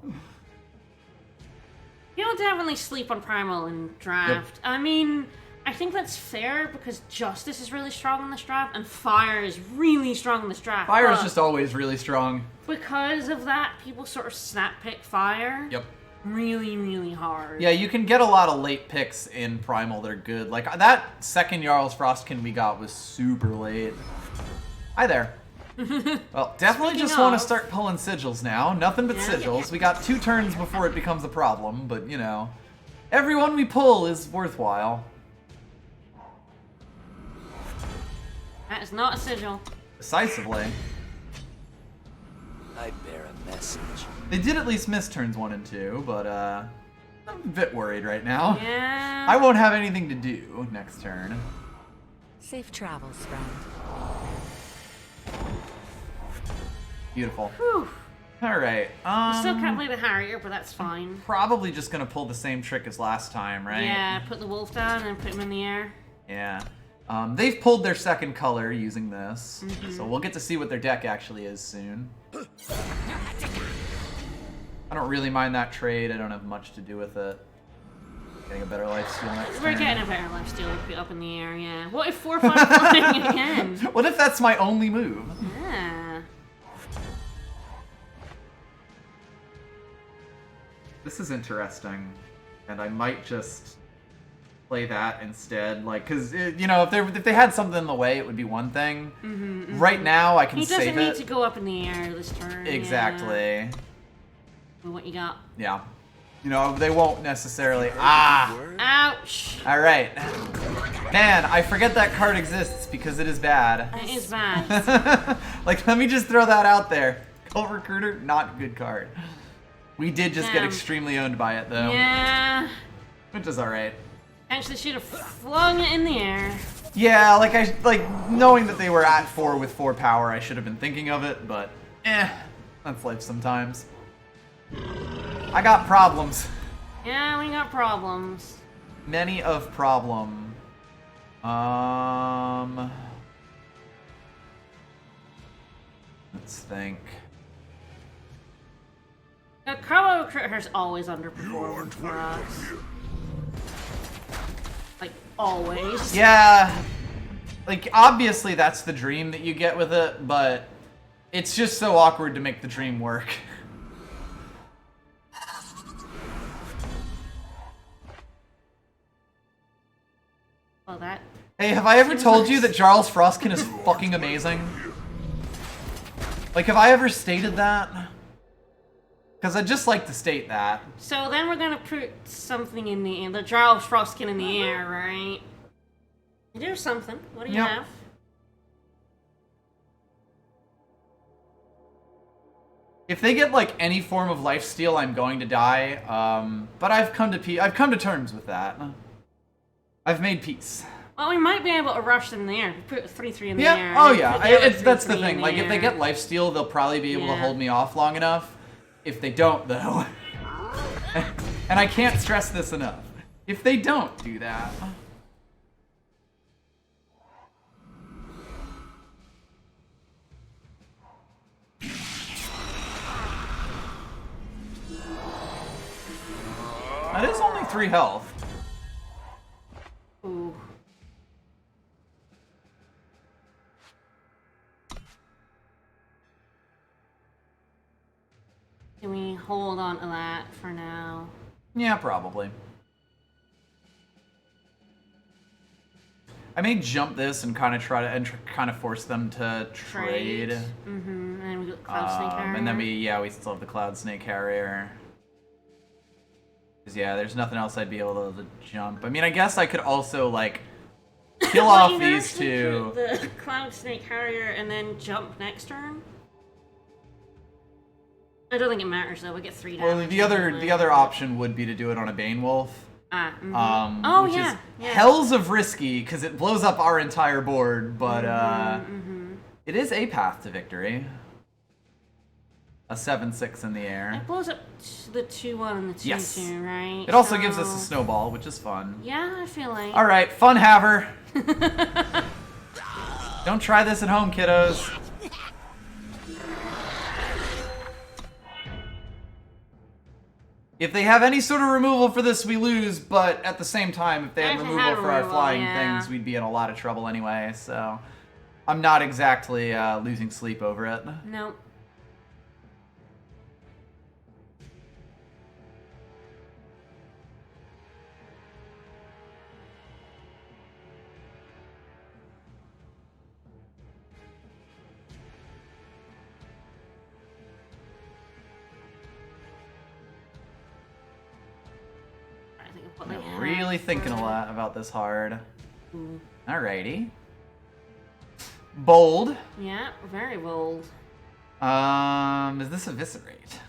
People definitely sleep on Primal in draft. Yep. I mean, I think that's fair because Justice is really strong in this draft and Fire is really strong in this draft. Fire is just always really strong. Because of that, people sort of snap pick Fire. Yep. Really, really hard. Yeah, you can get a lot of late picks in Primal that are good. Like, that second Jarl's Frostkin we got was super late. Hi there. Well, definitely just want to start pulling sigils now. Nothing but sigils. We got 2 turns before it becomes a problem, but, you know, every one we pull is worthwhile. That is not a sigil. Decisively. I bear a message. They did at least miss turns 1 and 2, but, I'm a bit worried right now. Yeah. I won't have anything to do next turn. Safe travels, friend. Beautiful. Whew. Alright, We still can't play the Harrier, but that's fine. Probably just gonna pull the same trick as last time, right? Yeah, put the wolf down and put him in the air. Yeah. They've pulled their second color using this, so we'll get to see what their deck actually is soon. I don't really mind that trade. I don't have much to do with it. Getting a better lifesteal next turn. We're getting a better lifesteal to put up in the air, yeah. What if 4-5 flying again? What if that's my only move? Yeah. This is interesting, and I might just play that instead. Like, cause you know, if they had something in the way, it would be one thing. Right now, I can save it. He doesn't need to go up in the air this turn. Exactly. Yeah. What you got? Yeah. You know, they won't necessarily. Ah! Ouch! Alright. Man, I forget that card exists because it is bad. It is bad. Like, let me just throw that out there. Cult Recruiter, not a good card. We did just get extremely owned by it, though. Yeah. Which is alright. Actually, should have flung it in the air. Yeah, like knowing that they were at 4 with 4 power, I should have been thinking of it, but that's life sometimes. I got problems. Yeah, we got problems. Many of problem. Let's think. The Carlo Recruiter's always underperformed for us. Like, always. Yeah. Like, obviously that's the dream that you get with it, but it's just so awkward to make the dream work. Well, that... Hey, have I ever told you that Jarls Frostkin is fucking amazing? Like, have I ever stated that? Because I'd just like to state that. So then we're gonna put something in the air, the Jarls Frostkin in the air, right? There's something. What do you have? If they get like any form of lifesteal, I'm going to die. But I've come to terms with that. I've made peace. Well, we might be able to rush them in the air. Put 3/3 in the air. Oh yeah. That's the thing. Like if they get lifesteal, they'll probably be able to hold me off long enough. If they don't, though, and I can't stress this enough. If they don't do that. That is only 3 health. Ooh. Can we hold on to that for now? Yeah, probably. I may jump this and kind of try to kind of force them to trade. Mm-hmm. And we got Cloud Snake Carrier. And then we still have the Cloud Snake Carrier. Because yeah, there's nothing else I'd be able to jump. I mean, I guess I could also like kill off these two. The Cloud Snake Carrier and then jump next turn. I don't think it matters though. We get 3 damage. Well, the other option would be to do it on a Bane Wolf. Which is hells of risky because it blows up our entire board, but it is a path to victory. A 7/6 in the air. It blows up the 2/1 and the 2/2, right? It also gives us a snowball, which is fun. Yeah, I feel like. All right, fun haver. Don't try this at home, kiddos. If they have any sort of removal for this, we lose, but at the same time, if they had removal for our flying things, we'd be in a lot of trouble anyway, so I'm not exactly losing sleep over it. Nope. Really thinking a lot about this hard. Alrighty. Bold. Yeah, very bold. Is this Eviscerate?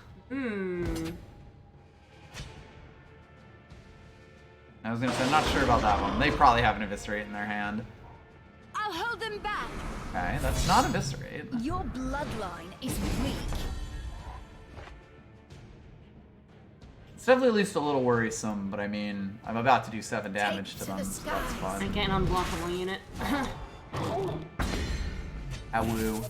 I was gonna say, I'm not sure about that one. They probably have an Eviscerate in their hand. I'll hold them back. Okay, that's not Eviscerate. Your bloodline is weak. It's definitely at least a little worrisome, but I mean, I'm about to do 7 damage to them, so that's fun. I get an unblockable unit. Awoo.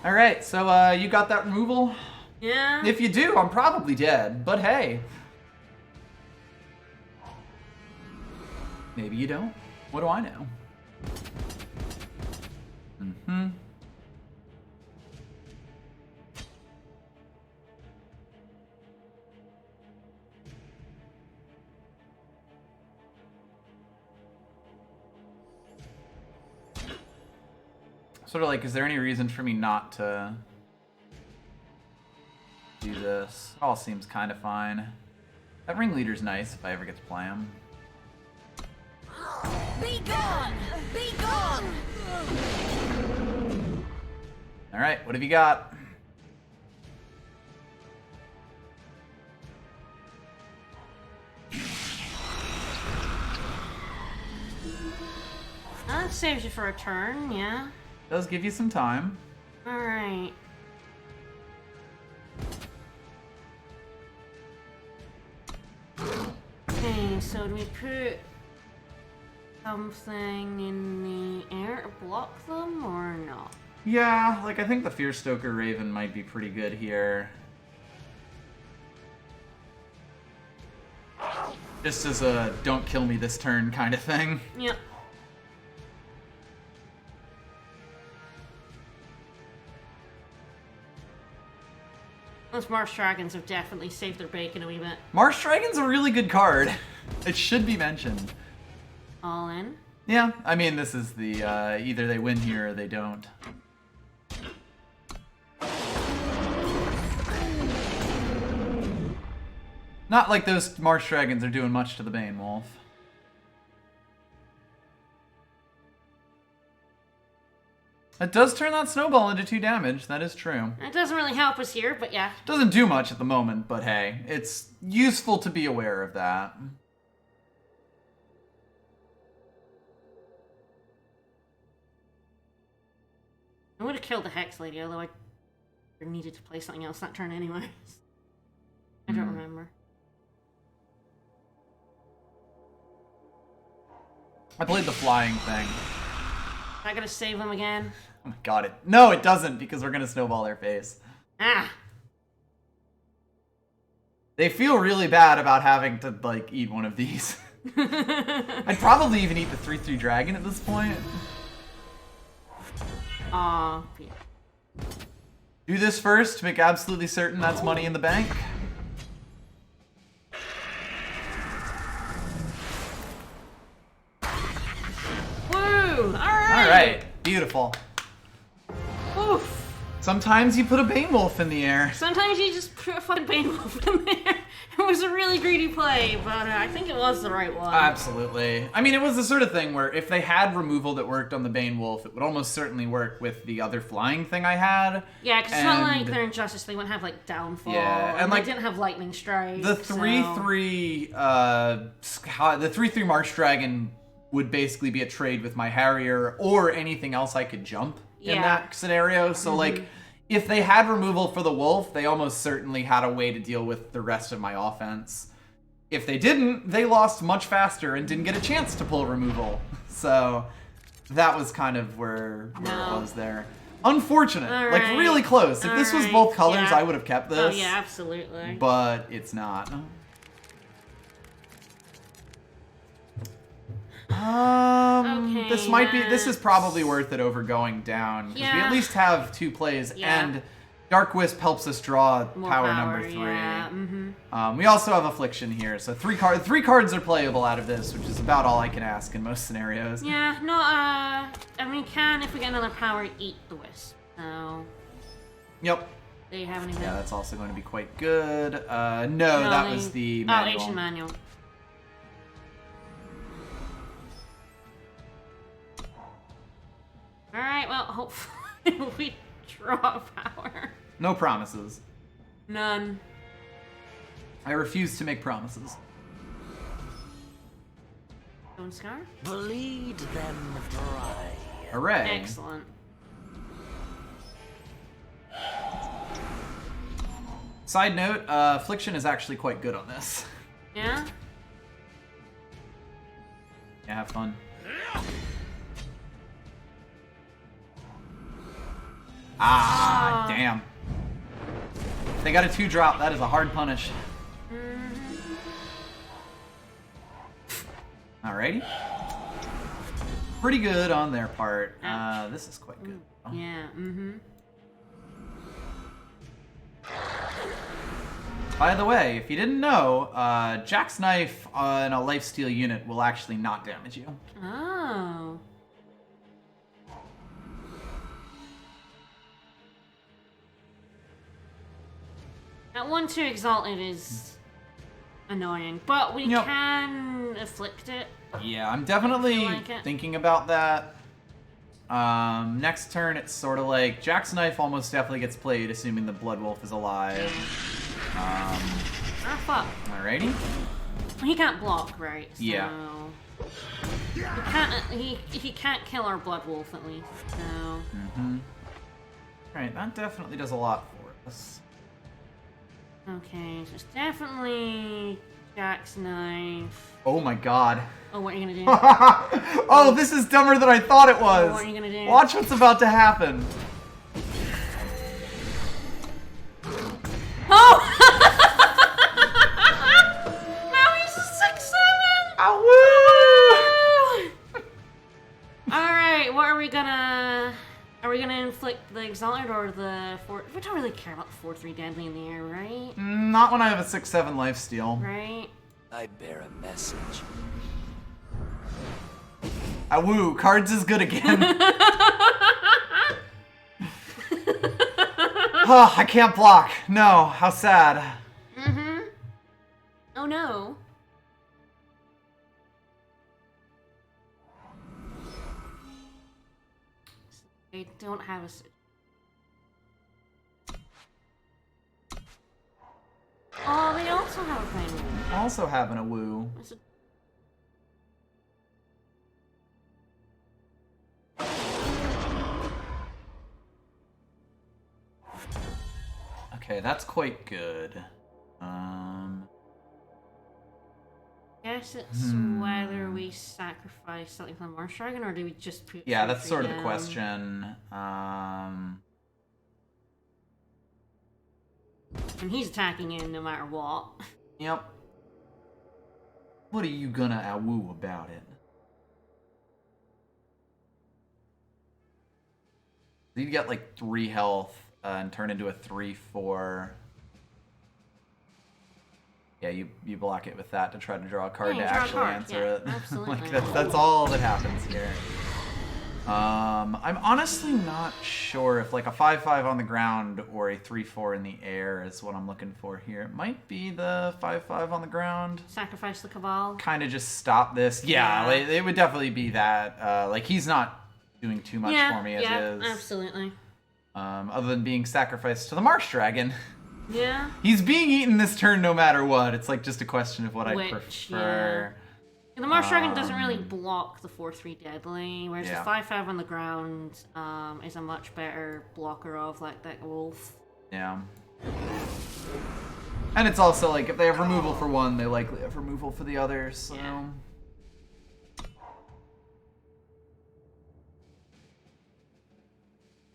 Alright, so you got that removal? Yeah. If you do, I'm probably dead, but hey. Maybe you don't. What do I know? Sort of like, is there any reason for me not to... do this. It all seems kind of fine. That ringleader's nice if I ever get to play him. Be gone! Be gone! Alright, what have you got? That saves you for a turn, yeah. Does give you some time. Alright. Okay, so do we put something in the air to block them or not? Yeah, like I think the Fearstoker Raven might be pretty good here. Just as a don't kill me this turn kind of thing. Yep. Those Marsh Dragons have definitely saved their bacon a wee bit. Marsh Dragon's a really good card. It should be mentioned. All in? Yeah, I mean, this is the, either they win here or they don't. Not like those Marsh Dragons are doing much to the Bane Wolf. It does turn that snowball into 2 damage, that is true. It doesn't really help us here, but yeah. Doesn't do much at the moment, but hey, it's useful to be aware of that. I would have killed the Hex Lady, although I needed to play something else that turn anyways. I don't remember. I played the flying thing. I gotta save them again. Oh my god, no, it doesn't, because we're gonna snowball their face. Ah! They feel really bad about having to, like, eat one of these. I'd probably even eat the 3/3 dragon at this point. Aw. Yeah. Do this first to make absolutely certain that's money in the bank. Woo! Alright! Alright, beautiful. Oof. Sometimes you put a Bane Wolf in the air. Sometimes you just put a fucking Bane Wolf in there. It was a really greedy play, but I think it was the right one. Absolutely. I mean, it was the sort of thing where if they had removal that worked on the Bane Wolf, it would almost certainly work with the other flying thing I had. Yeah, because it's not like they're Injustice, they wouldn't have, like, Downfall. Yeah, and like, like, they didn't have Lightning Strike. The so... 3/3, the 3/3 March Dragon would basically be a trade with my Harrier or anything else I could jump in that scenario. So, like, if they had removal for the Wolf, they almost certainly had a way to deal with the rest of my offense. If they didn't, they lost much faster and didn't get a chance to pull removal. So that was kind of where it was there. Unfortunate. Like, really close. If this was both colors, I would have kept this. Oh, yeah, absolutely. But it's not. Okay, This is probably worth it over going down. Because we at least have 2 plays, and Dark Wisp helps us draw power number 3. Yeah. We also have Affliction here, so 3 cards are playable out of this, which is about all I can ask in most scenarios. Yeah, no, I mean, if we get another power, eat the Wisp. So... Yep. There you have anything. Yeah, that's also going to be quite good. No, that was the manual. Oh, Ancient Manual. Alright, well, hopefully we draw power. No promises. None. I refuse to make promises. Stone Scar? Bleed them dry. Hooray. Excellent. Side note, Affliction is actually quite good on this. Yeah? Yeah, have fun. Ah, damn. If they got a 2-drop, that is a hard punish. Alrighty. Pretty good on their part. This is quite good. Yeah, By the way, if you didn't know, Jack's Knife on a lifesteal unit will actually not damage you. Oh. That 1/2 Exalted is annoying, but we can afflict it. Yeah, I'm definitely thinking about that. Next turn, it's sort of like Jack's Knife almost definitely gets played, assuming the Blood Wolf is alive. Fuck. Alrighty. He can't block, right? So Yeah. He can't kill our Blood Wolf at least. So. Alright, that definitely does a lot for us. Okay, so it's definitely Jack's Knife. Oh my god. Oh, what are you gonna do? Oh, this is dumber than I thought it was. Oh, what are you gonna do? Watch what's about to happen. Oh! Now he's a 6/7. Woo! Alright, what are we gonna... Are we gonna inflict the Exalted or the 4... We don't really care about the 4/3 Deadly in the air, right? Not when I have a 6/7 lifesteal. Right? I bear a message. Woo, cards is good again. Oh, I can't block. No, how sad. Oh no. They don't have a... Oh, they also have a thing. Also having a woo. Okay, that's quite good. Guess it's whether we sacrifice something for the Marsh Dragon or do we just put... Yeah, that's sort of the down? question. And he's attacking in no matter what. Yep. What are you gonna woo about it? You'd get like 3 health and turn into a 3/4. Yeah, you block it with that to try to draw a card Yeah, to draw a actually card. answer Yeah, it. absolutely. Like that's all that happens here. I'm honestly not sure if like a 5/5 on the ground or a 3/4 in the air is what I'm looking for here. It might be the 5/5 on the ground. Sacrifice the Cabal. Kind of just stop this. Yeah, like, it would definitely be that. Like he's not doing too much for me as is. Absolutely. Other than being sacrificed to the Marsh Dragon. Yeah. He's being eaten this turn no matter what. It's like just a question of what I prefer. And the Marsh Dragon doesn't really block the 4/3 Deadly, whereas Yeah. the 5/5 on the ground is a much better blocker of like that wolf. Yeah. And it's also like if they have removal for one, they likely have removal for the others. So. Yeah.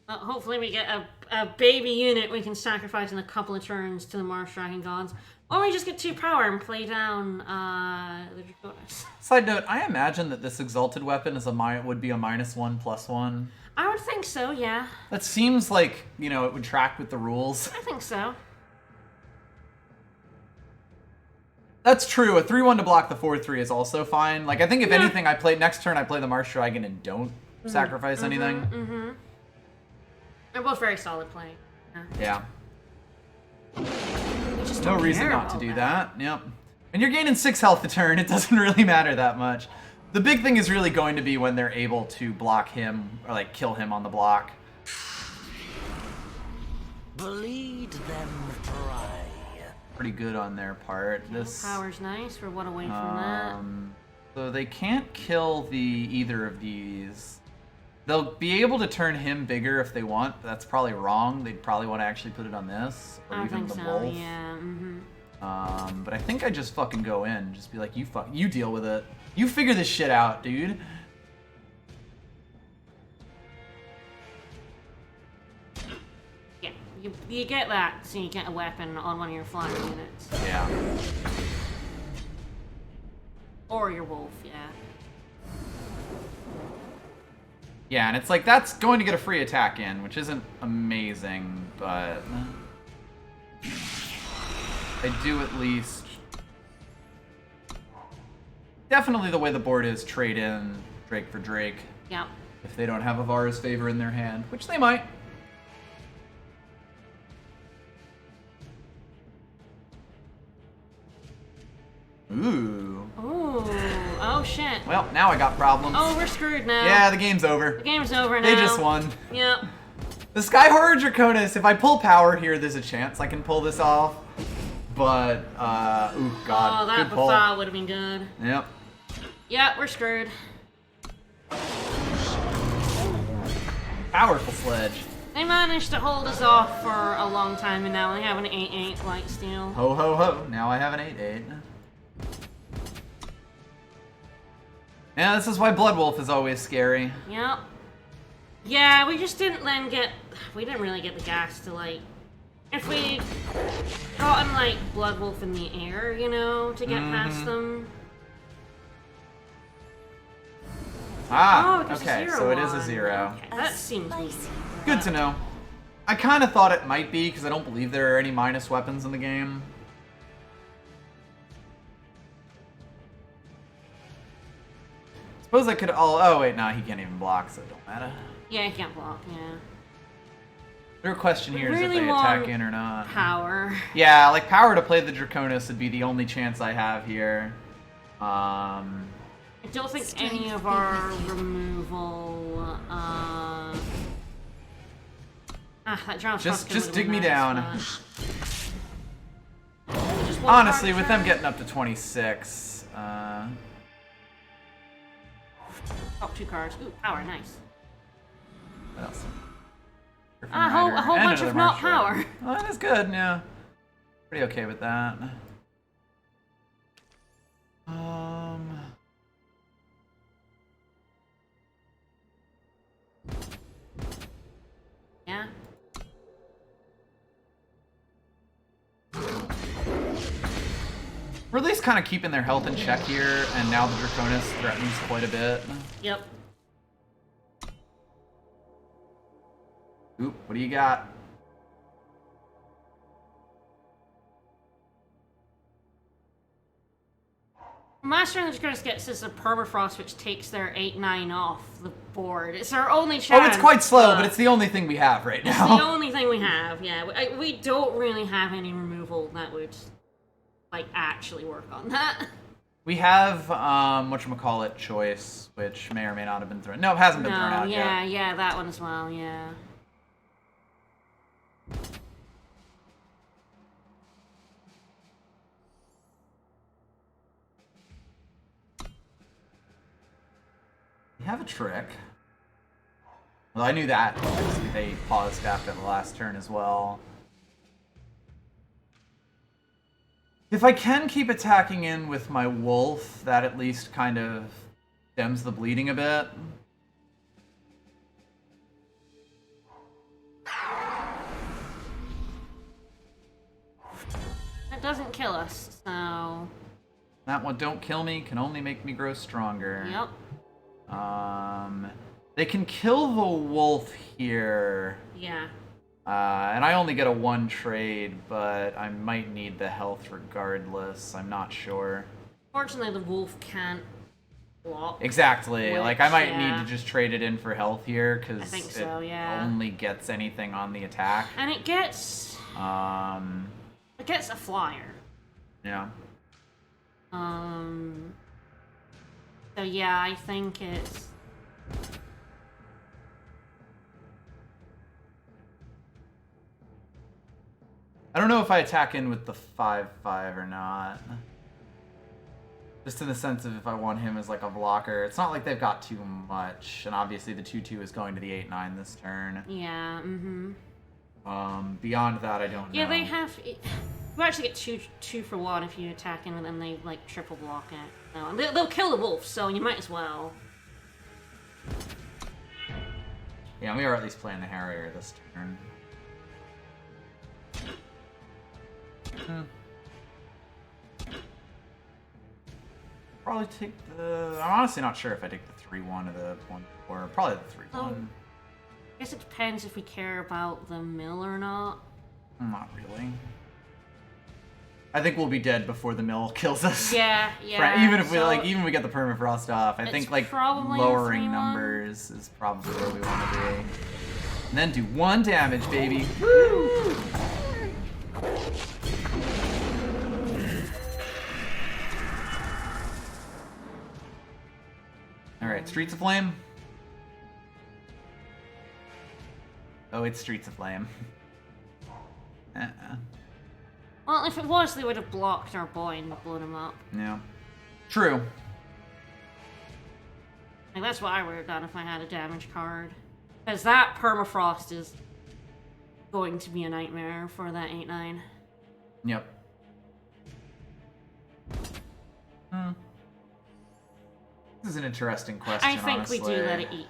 Well, hopefully we get a baby unit we can sacrifice in a couple of turns to the Marsh Dragon gods. Or we just get 2 power and play down the Draconis. Side note, I imagine that this exalted weapon is would be a -1/+1. I would think so, yeah. That seems like, you know, it would track with the rules. I think so. That's true. A 3/1 to block the 4/3 is also fine. Like I think if anything, I play next turn I play the Marsh Dragon and don't sacrifice anything. They're both very solid playing. Yeah. Just No don't reason care not to about do that. Yep. And you're gaining 6 health a turn. It doesn't really matter that much. The big thing is really going to be when they're able to block him or like kill him on the block. Bleed them dry. Pretty good on their part. This Power's nice. We're one away from that. So they can't kill either of these. They'll be able to turn him bigger if they want, but that's probably wrong. They'd probably want to actually put it on this or I even think the so, wolf. yeah. But I think I just fucking go in, just be like, you deal with it. You figure this shit out, dude. Yeah, you get that, so you get a weapon on one of your flying units. Yeah. Or your wolf, yeah. Yeah, and it's like, that's going to get a free attack in, which isn't amazing, but I do at least... Definitely the way the board is, trade in Drake for Drake. Yep. If they don't have Avara's favor in their hand, which they might. Ooh. Ooh. Oh, shit. Well, now I got problems. Oh, we're screwed now. Yeah, the game's over. The game's over now. They just won. Yep. The Sky Horror Draconis, if I pull power here, there's a chance I can pull this off. But, ooh, God. Oh, that good pull. before would have been good. Yep. Yeah, we're screwed. Powerful sledge. They managed to hold us off for a long time, and now they have an 8-8 light steal. Ho, ho, ho. Now I have an 8-8. Yeah, this is why Blood Wolf is always scary. Yep. Yeah, we just didn't then get... We didn't really get the gas to, like... If we gotten, like, Blood Wolf in the air, you know, to get past them. Ah, Oh, okay, it's a so it is a 0-1. 0. Okay, that seems weird. Good to know. I kind of thought it might be, because I don't believe there are any minus weapons in the game. Suppose I could oh wait, nah, he can't even block, so it don't matter. Yeah, he can't block, yeah. The real question here is Really if they want attack in or not. Power. Yeah, like power to play the Draconis would be the only chance I have here. I don't think any of our removal, that drown just dig me down. Just one Honestly, card with them turn. getting up to 26, Oh, 2 cards. Ooh, power, nice. what else? A whole And bunch another of not March Rider. power. Oh, that is good, yeah. Pretty okay with that. Yeah. We're at least kind of keeping their health in check here, and now the Draconis threatens quite a bit. Yep. Oop, what do you got? Master and the Draconis gets is a permafrost, which takes their 8-9 off the board. It's our only chance. Oh, it's quite slow, but it's the only thing we have right It's now. the only thing we have, yeah. We don't really have any removal that would, like, actually work on that. We have, whatchamacallit, Choice, which may or may not have been thrown. No, it hasn't been thrown out yet. Yeah, that one as well, yeah. We have a trick. Well, I knew that. Obviously, they paused after the last turn as well. If I can keep attacking in with my wolf, that at least kind of stems the bleeding a bit. That doesn't kill us, so... That one, don't kill me, can only make me grow stronger. Yep. They can kill the wolf here. Yeah. And I only get a 1 trade, but I might need the health regardless. I'm not sure. Fortunately, the wolf can't block. Exactly. Which, like, I might yeah. need to just trade it in for health here, because I think so, it yeah. only gets anything on the attack. And it gets... It gets a flyer. Yeah. So yeah, I think it's... I don't know if I attack in with the 5/5 or not. Just in the sense of if I want him as like a blocker. It's not like they've got too much, and obviously the 2/2 is going to the 8/9 this turn. Yeah, Beyond that, I don't know. Yeah, they have... You actually get two for 1 if you attack in, and then they, like, triple block it. No, and they'll kill the wolf, so you might as well. Yeah, we are at least playing the Harrier this turn. Probably take the... I'm honestly not sure if I take the 3/1 or the 1/4. Probably the 3/1. I guess it depends if we care about the mill or not. Not really. I think we'll be dead before the mill kills us. Yeah, yeah. Even if we so even if we get the permafrost off, I think like probably a lowering 3/1. numbers is probably where we want to be. And then do 1 damage, baby. Woo! Alright, Streets of Flame. Oh, it's Streets of Flame. Well, if it was, they would have blocked our boy and blown him up. Yeah. True. Like, that's what I would have done if I had a damage card. Because that permafrost is going to be a nightmare for that 8-9. Yep. This is an interesting question, I think honestly. we do let it eat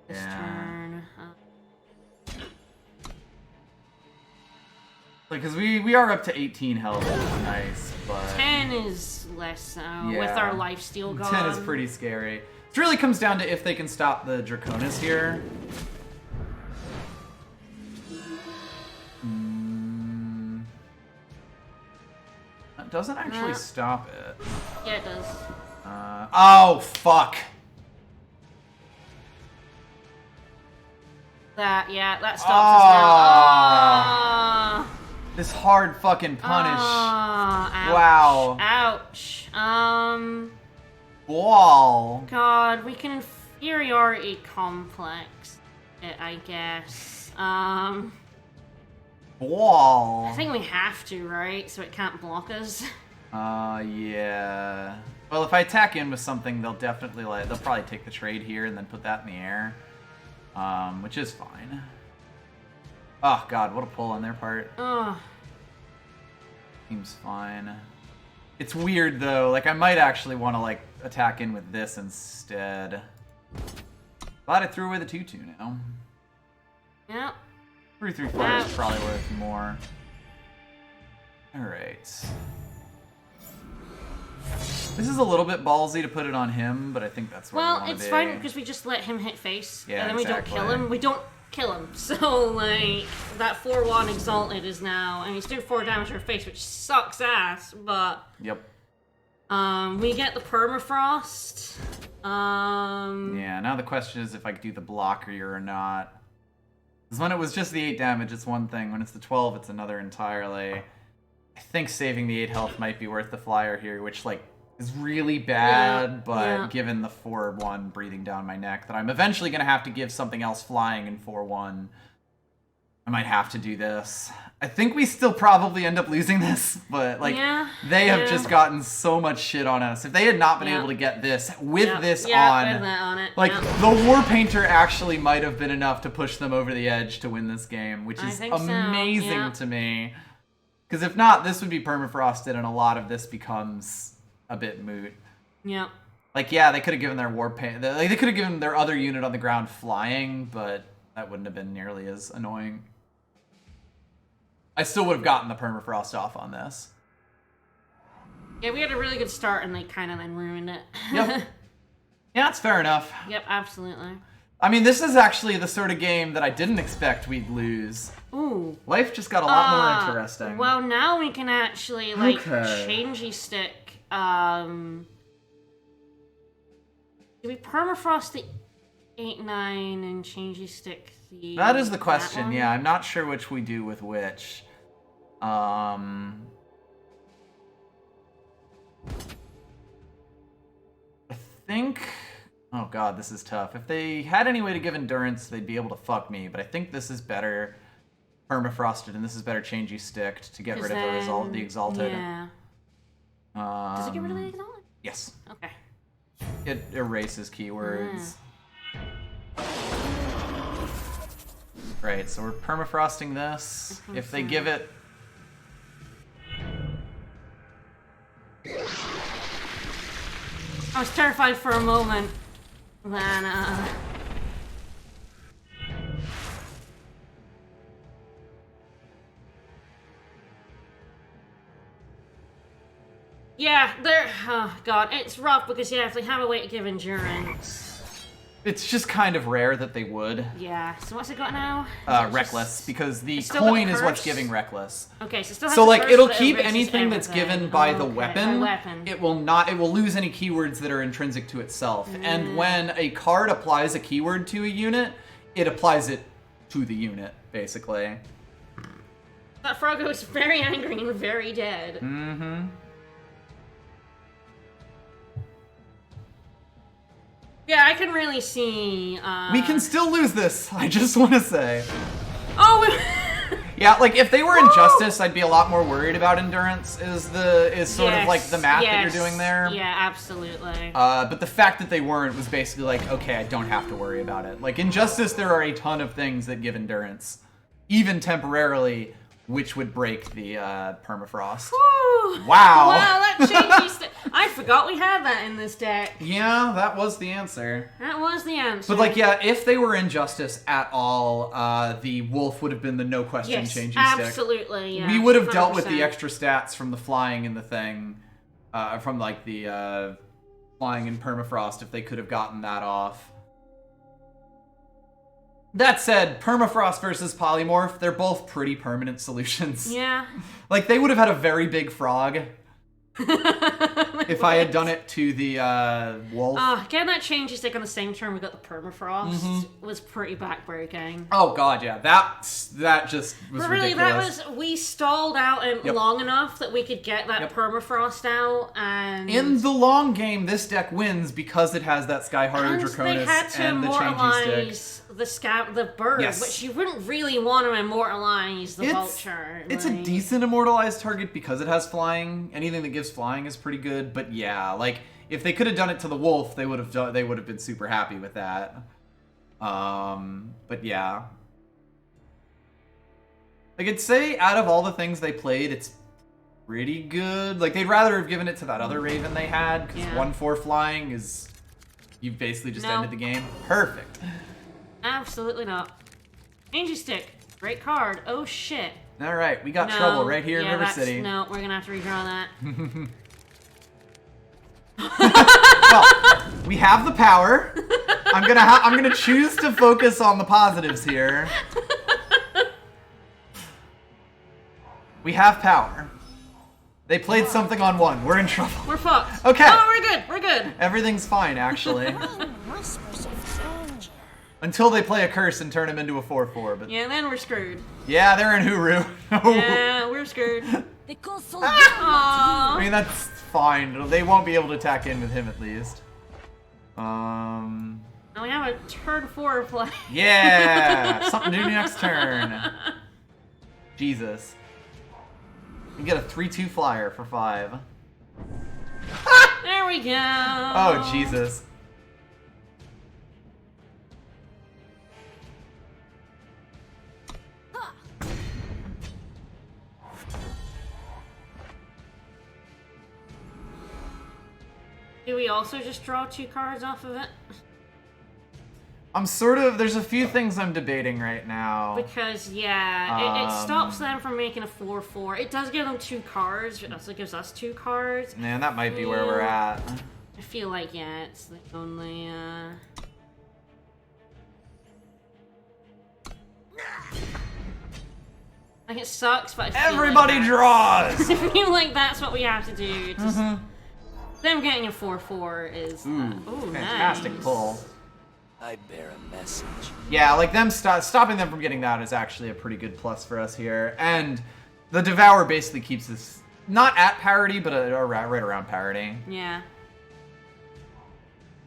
this Yeah. turn. Like, because we are up to 18 health, which is nice, but... 10 is less so, with Yeah. our lifesteal gone. 10 is pretty scary. It really comes down to if they can stop the Draconis here. That doesn't actually stop it. Yeah, it does. Oh, fuck. That stops us now. This hard fucking punish. Ouch. Wow. Ouch. Wall. God, we can inferiority complex it, I guess. Wall. I think we have to, right? So it can't block us. Yeah. Well, if I attack in with something, they'll definitely they'll probably take the trade here and then put that in the air. Which is fine. Oh god, what a pull on their part. Ugh. Seems fine. It's weird though, like I might actually want to like attack in with this instead. Glad I threw away the 2/2 now. Yep. 3/3/4 is probably worth more. Alright. This is a little bit ballsy to put it on him, but I think that's what we want to it's be. fine because we just let him hit face, Yeah, and then exactly. we don't kill him. We don't kill him, so like that 4/1 exalted is now, and he's doing 4 damage to her face, which sucks ass. But Yep. we get the permafrost. Yeah, now the question is if I could do the blocker or not. Because when it was just the 8 damage, it's one thing. When it's the 12, it's another entirely. I think saving the 8 health might be worth the flyer here, which, like, is really bad, but given the 4/1 breathing down my neck, that I'm eventually going to have to give something else flying in 4/1, I might have to do this. I think we still probably end up losing this, but, like, they have just gotten so much shit on us. If they had not been able to get this with this on, with that on it. like, the War Painter actually might have been enough to push them over the edge to win this game, which is amazing to me. Because if not, this would be permafrosted, and a lot of this becomes a bit moot. Yeah. Like, yeah, they could have given their War Painter, like, they could have given their other unit on the ground flying, but that wouldn't have been nearly as annoying. I still would have gotten the permafrost off on this. Yeah, we had a really good start, and they kind of then ruined it. Yep. Yeah, that's fair enough. Yep, absolutely. I mean, this is actually the sort of game that I didn't expect we'd lose. Ooh. Life just got a lot more interesting. Well, now we can actually, like, changey stick, do we permafrost the 8/9 and changey stick the... That is the question, one? yeah. I'm not sure which we do with which. I think... Oh god, this is tough. If they had any way to give endurance, they'd be able to fuck me, but I think this is better permafrosted and this is better changey sticked to get rid of the exalted. Yeah. Does it get rid of the exalted? Yes. Okay. It erases keywords. Right, so we're permafrosting this. If they give it... I was terrified for a moment. Then, yeah, they're... Oh, God. It's rough because, yeah, if they have a way to give endurance... It's just kind of rare that they would. Yeah, so what's it got now? Reckless, because the still got coin the is what's curse? giving reckless. Okay, so it still has So, the like, curse, it'll but it keep erases anything that's everything. given by the Okay, weapon. by weapon. It will lose any keywords that are intrinsic to itself. And when a card applies a keyword to a unit, it applies it to the unit, basically. That Froggo is very angry and very dead. Yeah, I can really see. We can still lose this. I just want to say. Oh. Yeah, like if they were Injustice, I'd be a lot more worried about endurance. Is sort of like the math that you're doing there. Yeah, absolutely. But the fact that they weren't was basically like, okay, I don't have to worry about it. Like Injustice, there are a ton of things that give endurance, even temporarily, which would break the permafrost. Whew. Wow. Wow, that changes. I forgot we had that in this deck. Yeah, that was the answer. That was the answer. But like, yeah, if they were Injustice at all, the wolf would have been the no question changing stick. Absolutely. Yeah, we would have dealt 100%. with the extra stats from the flying in the thing, from like the flying in permafrost if they could have gotten that off. That said, permafrost versus polymorph, they're both pretty permanent solutions. Yeah. Like, they would have had a very big frog if I had done it to the wolf. Getting that change stick on the same turn we got the permafrost was pretty backbreaking. Oh god, yeah. That just was But really, ridiculous. that was, we stalled out long enough that we could get that permafrost out, and in the long game, this deck wins because it has that Skyharrow Draconis they had to and the changing immortalize the bird, Yes. which you wouldn't really want to immortalize the vulture. It's a decent immortalized target because it has flying. Anything that gives flying is pretty good, but yeah, like if they could have done it to the wolf, they would have been super happy with that. But yeah. Like I'd say out of all the things they played, it's pretty good. Like they'd rather have given it to that other Raven they had, because 1/4 flying is you've basically just ended the game. Perfect. Absolutely not. Changing stick. Great card. Oh shit. All right, we got trouble right here in River City. No, we're gonna have to redraw that. Well, we have the power. I'm gonna choose to focus on the positives here. We have power. They played something on 1. We're in trouble. We're fucked. Okay. Oh, we're good. We're good. Everything's fine, actually. Until they play a curse and turn him into a 4/4, but Yeah, then we're screwed. yeah, they're in Huru. Yeah, we're screwed. Aww. I mean, that's fine. They won't be able to attack in with him at least. Now we have a turn 4 play. Yeah, something to do next turn. Jesus. You get a 3/2 flyer for 5. There we go. Oh Jesus. Do we also just draw 2 cards off of it? There's a few things I'm debating right now. Because, yeah, it stops them from making a 4/4. It does give them 2 cards, it also gives us 2 cards. Man, that might be where we're at. I feel like, yeah, it's the only, Like, it sucks, but I feel Everybody like draws! I feel like that's what we have to do. Just, them getting a 4/4 is... Ooh, fantastic nice. pull. I bear a message. Yeah, like them stopping them from getting that is actually a pretty good plus for us here. And the Devour basically keeps us not at parity, but right around parity. Yeah.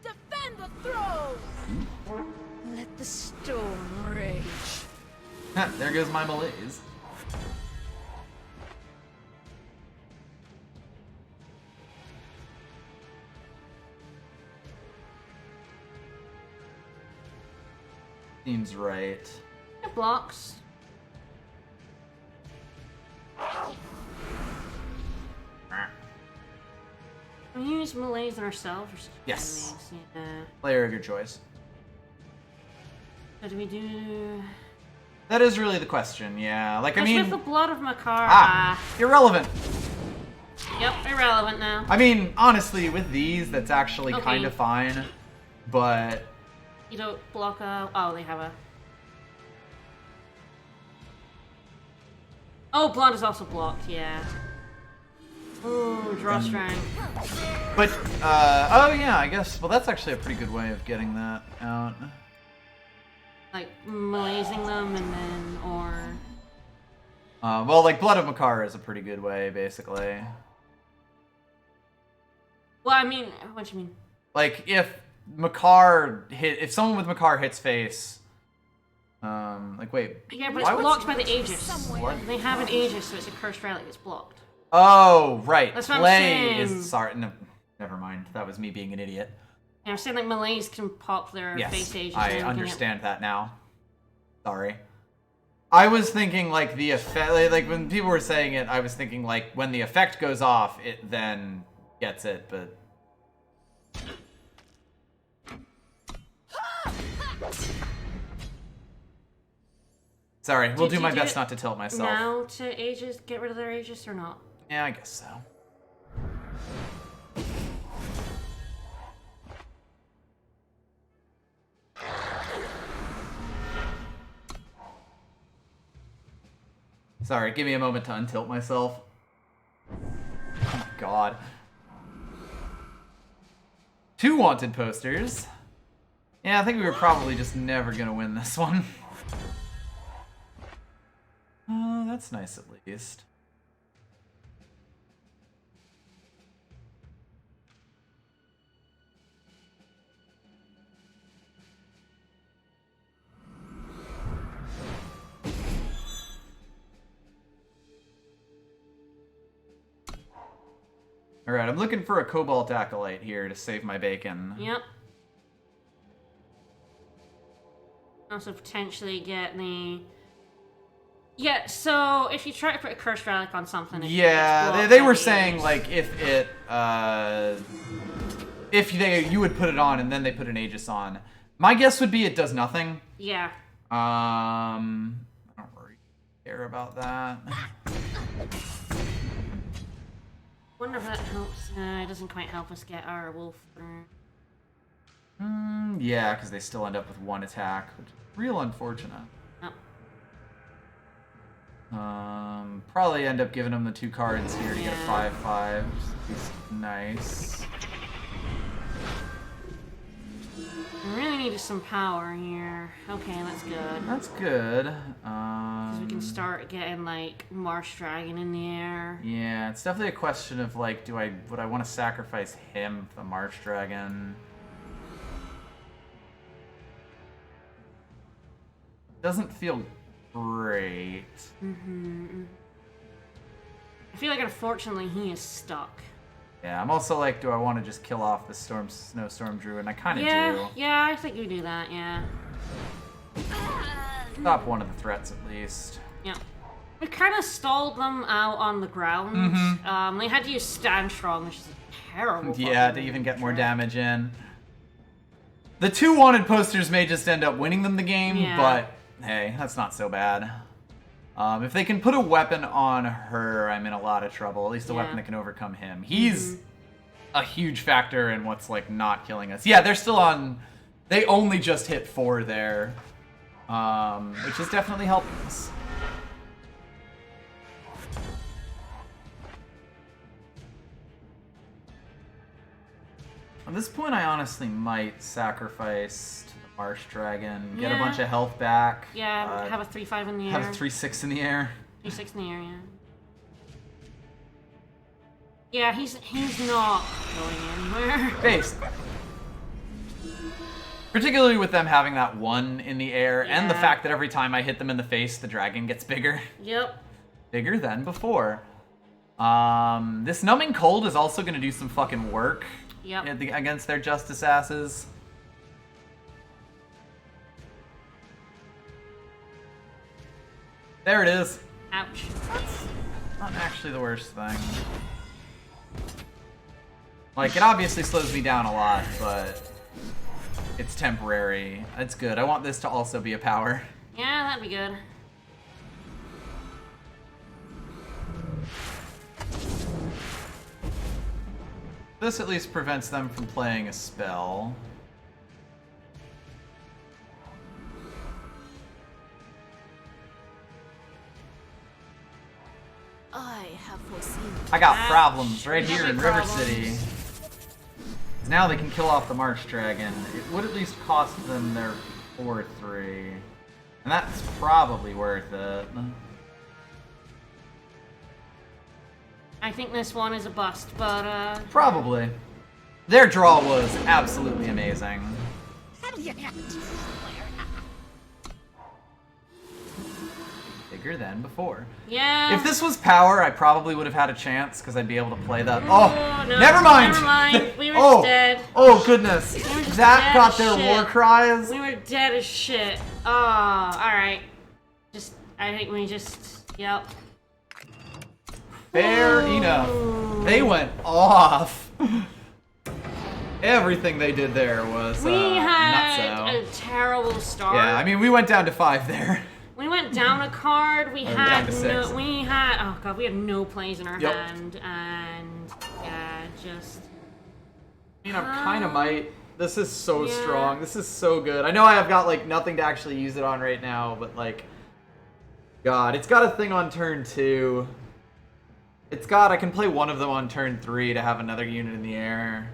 Defend the throne! Let the storm rage. There goes my malaise. Seems right. It blocks. Can we use malaise on ourselves or something? Yes. Yeah. Player, good choice. What do we do? That is really the question, yeah. Like, I Just mean... with the blood of Makar. Irrelevant. Yep, irrelevant now. I mean, honestly, with these, that's actually Okay. kind of fine. But... You don't block a... Oh, they have a... Oh, blood is also blocked, yeah. Ooh, draw strength. But, oh yeah, I guess, well, that's actually a pretty good way of getting that out. Like, malazing them and then, or... Well, like, Blood of Makar is a pretty good way, basically. Well, I mean, what do you mean? Like, if Makar hit, if someone with Makar hits face, like wait. Yeah, but it's blocked by the Aegis. What? They have an Aegis, so it's a cursed relic. It's blocked. Oh, right. That's what Play I'm saying. is sorry. No, never mind. That was me being an idiot. Yeah, I'm saying like Malays can pop their face Aegis. I understand that now. Sorry. I was thinking like the effect, like when people were saying it, I was thinking like when the effect goes off, it then gets it, but. Sorry, we'll do my best not to tilt myself. Now to Aegis, get rid of their Aegis or not? Yeah, I guess so. Sorry, give me a moment to untilt myself. Oh my god. 2 wanted posters. Yeah, I think we were probably just never gonna win this one. That's nice at least. Alright, I'm looking for a Cobalt Acolyte here to save my bacon. Yep. Also potentially get the... Yeah, so if you try to put a cursed relic on something... Yeah, they were saying, like, if it, you would put it on and then they put an Aegis on. My guess would be it does nothing. Yeah. I don't really care about that. Wonder if that helps. It doesn't quite help us get our wolf. Yeah, because they still end up with 1 attack, which is real unfortunate. Oh. Probably end up giving them the 2 cards here to get a 5/5. It's nice. We really needed some power here. Okay, that's good. That's good. Because we can start getting, like, Marsh Dragon in the air. Yeah, it's definitely a question of, like, would I want to sacrifice him for the Marsh Dragon? Doesn't feel great. I feel like, unfortunately, he is stuck. Yeah, I'm also like, do I want to just kill off the Snowstorm Druid? And I kind of do. Yeah, I think we do that, yeah. Stop one of the threats, at least. Yeah. We kind of stalled them out on the ground. They had to use Stand Strong, which is a terrible Yeah, to even get more damage in. The 2 wanted posters may just end up winning them the game, but hey, that's not so bad. If they can put a weapon on her, I'm in a lot of trouble. At least a weapon that can overcome him. He's a huge factor in what's, like, not killing us. Yeah, they're still on... They only just hit 4 there. Which is definitely helping us. At this point, I honestly might sacrifice... Marsh Dragon, get a bunch of health back. Yeah, have a 3/5 in the air. Have a 3/6 in the air. 3/6 in the air, yeah. Yeah, he's not going anywhere. Basically. Particularly with them having that 1 in the air, and the fact that every time I hit them in the face, the dragon gets bigger. Yep. Bigger than before. This Numbing Cold is also going to do some fucking work against their Justice Asses. There it is. Ouch. That's not actually the worst thing. Like, it obviously slows me down a lot, but it's temporary. It's good. I want this to also be a power. Yeah, that'd be good. This at least prevents them from playing a spell. I have foreseen. I got problems right here in River City. Now they can kill off the Marsh Dragon. It would at least cost them their 4/3. And that's probably worth it. I think this one is a bust, but Probably. Their draw was absolutely amazing. Bigger than before. Yeah. If this was power, I probably would have had a chance because I'd be able to play that. Oh, no, never mind. Never mind. We were dead. Oh goodness. We were just That dead got as their shit. war cries. We were dead as shit. Oh, alright. I think we just, yep. Fair enough. They went off. Everything they did there was We had nutso. a terrible start. Yeah, I mean, we went down to 5 there. We went down a card. We down had to 6. we had no plays in our hand, and yeah, just. I mean, I kind of might. This is so Yeah. strong. This is so good. I know I have got like nothing to actually use it on right now, but like, God, it's got a thing on turn 2. I can play one of them on turn 3 to have another unit in the air.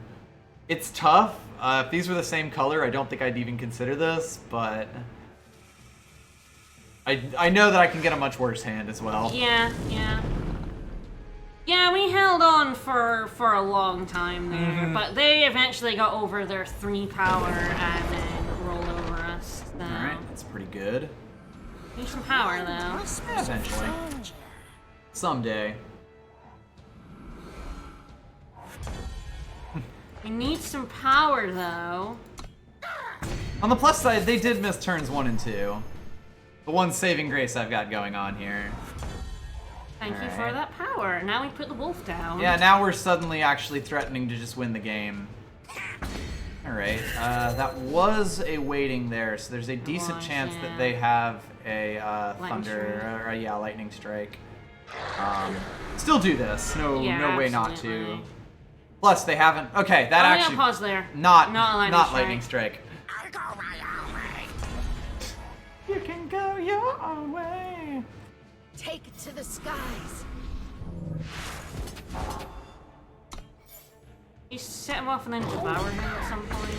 It's tough. If these were the same color, I don't think I'd even consider this, but I know that I can get a much worse hand as well. Yeah. Yeah, we held on for a long time there, but they eventually got over their 3 power and then rolled over us. So. Alright, that's pretty good. Need some power though. Essentially. Someday. We need some power though. On the plus side, they did miss turns 1 and 2. The one saving grace I've got going on here. Thank you for Alright. that power. Now we put the wolf down. Yeah, now we're suddenly actually threatening to just win the game. Alright, that was a waiting there, so there's a decent was, chance yeah. that they have a Lightning thunder, or yeah, lightning strike. Still do this. No way not to. absolutely. Plus, they haven't. Okay, that I'm actually gonna pause there. not a lightning strike. I'll go my own way. You can go your own way. Take it to the skies. You set him off and then devour him at some point,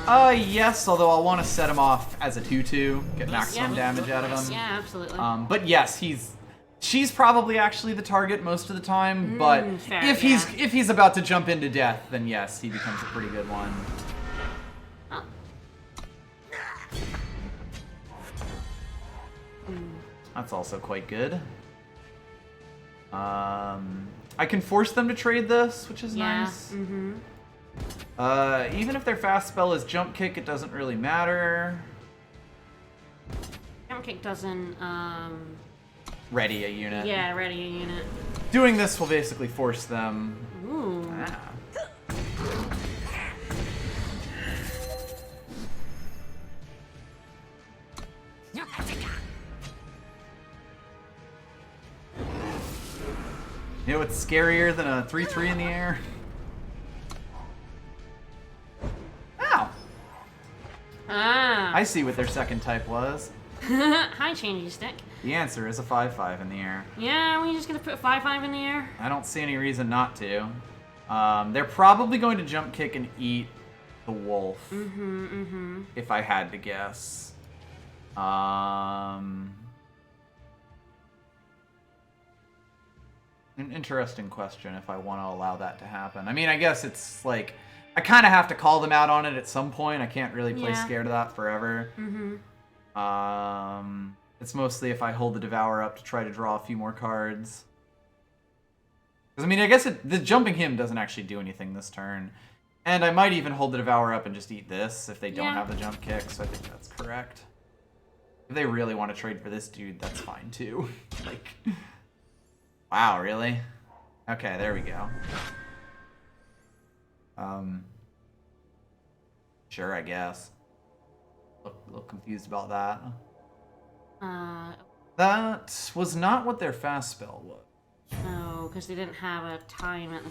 or? Yes, although I'll want to set him off as a 2/2, get maximum damage out of him. Yeah, absolutely. But yes, she's probably actually the target most of the time, but fair, if he's about to jump into death, then yes, he becomes a pretty good one. Oh. That's also quite good. I can force them to trade this, which is nice. Mm-hmm. Even if their fast spell is jump kick, it doesn't really matter. Jump kick doesn't, Ready a unit. yeah, ready a unit. Doing this will basically force them. Ooh. Ah. You know what's scarier than a 3/3 in the air? Ow! Ah. I see what their second type was. Hi, changey stick. The answer is a 5/5 in the air. Yeah, we just gonna put 5/5 in the air? I don't see any reason not to. They're probably going to jump kick and eat the wolf. If I had to guess. An interesting question if I want to allow that to happen. I mean, I guess it's like, I kind of have to call them out on it at some point. I can't really play Yeah. scared of that forever. It's mostly if I hold the Devour up to try to draw a few more cards. Because, I mean, I guess the jumping him doesn't actually do anything this turn. And I might even hold the Devour up and just eat this if they don't Yeah. have the jump kick, so I think that's correct. If they really want to trade for this dude, that's fine too. Like, wow, really? Okay, there we go. Sure, I guess. A little confused about that. That was not what their fast spell was. No, because they didn't have a time at the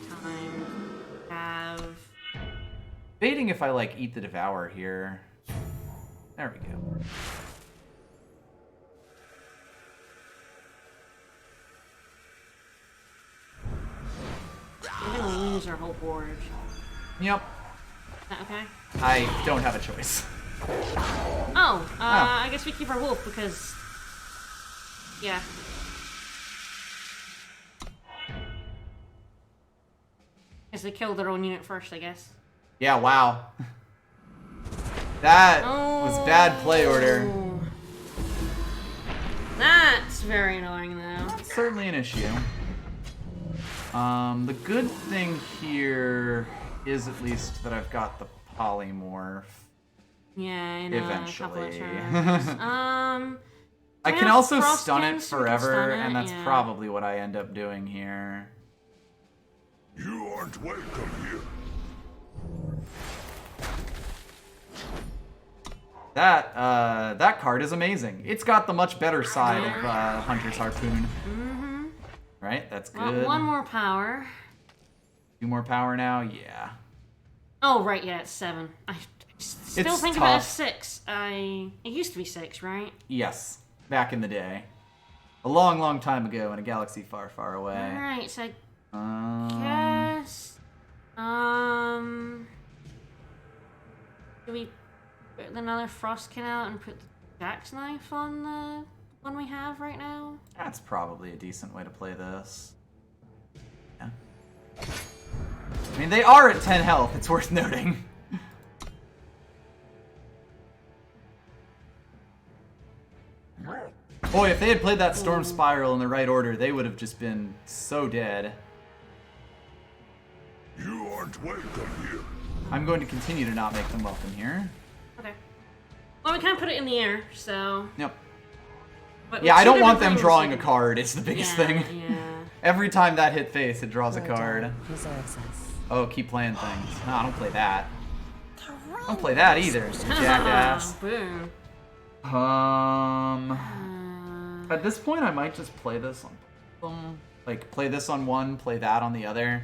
time. Debating if I, like, eat the Devour here. There we go. We're gonna lose our whole board. Yep. Is that okay? I don't have a choice. Oh, I guess we keep our wolf because... Yeah. Because they killed their own unit first, I guess. Yeah, wow. That was bad play order. That's very annoying, though. It's certainly an issue. The good thing here is at least that I've got the polymorph. Yeah, in eventually. a couple of turns. I can also stun it Frostkins, we can forever, stun it, and that's yeah. probably what I end up doing here. You aren't welcome here. That card is amazing. It's got the much better side of Hunter's Harpoon. Mm-hmm. Right? That's good. Well, one more power. 2 more power now? Yeah. Oh, right, yeah, it's 7. I still It's think of it as tough. 6. It used to be 6, right? Yes. Back in the day. A long, long time ago in a galaxy far, far away. Alright, so I Um, guess... Do we put another Frostkin out and put the Jackknife on the one we have right now? that's probably a decent way to play this. Yeah. I mean, they are at 10 health, it's worth noting. Boy, if they had played that Storm Spiral in the right order, they would have just been so dead. You aren't welcome here. I'm going to continue to not make them welcome here. Okay. Well, we can't put it in the air, so... Yep. But Yeah, with I two don't want different them things, drawing you a can- card. It's the biggest thing. Yeah. Every time that hit face, it draws a card. Preserves us. Oh, keep playing things. No, I don't play that. I don't play that either, you jackass. Boom. At this point, I might just play this on them. Like, play this on one, play that on the other,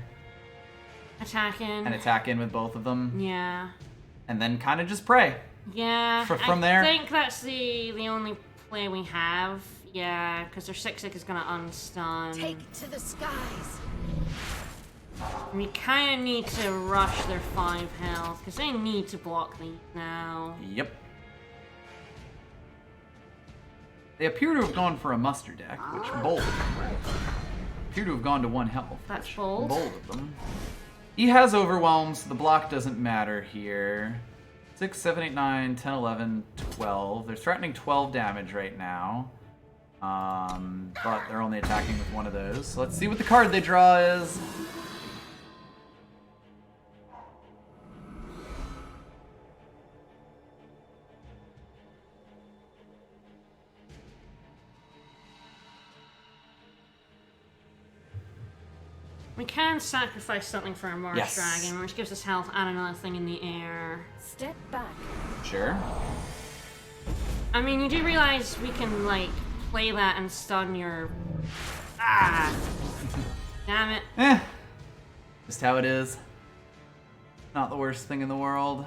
Attacking. and attack in with both of them, Yeah. and then kind of just pray. Yeah. From there? I think that's the only play we have. Yeah, because their 6-6 is gonna unstun. Take to the skies. We kind of need to rush their 5 health, because they need to block these now. Yep. They appear to have gone for a muster deck, which bold. Appear to have gone to 1 health. That's which bold. Bold of them. He has overwhelm, so the block doesn't matter here. 6, 7, 8, 9, 10, 11, 12. They're threatening 12 damage right now. But they're only attacking with one of those. So let's see what the card they draw is. We can sacrifice something for a Marsh Yes. Dragon, which gives us health and another thing in the air. Step back. Sure. I mean, you do realize we can, like, play that and stun your... Ah! Damn it. Eh. Just how it is. Not the worst thing in the world.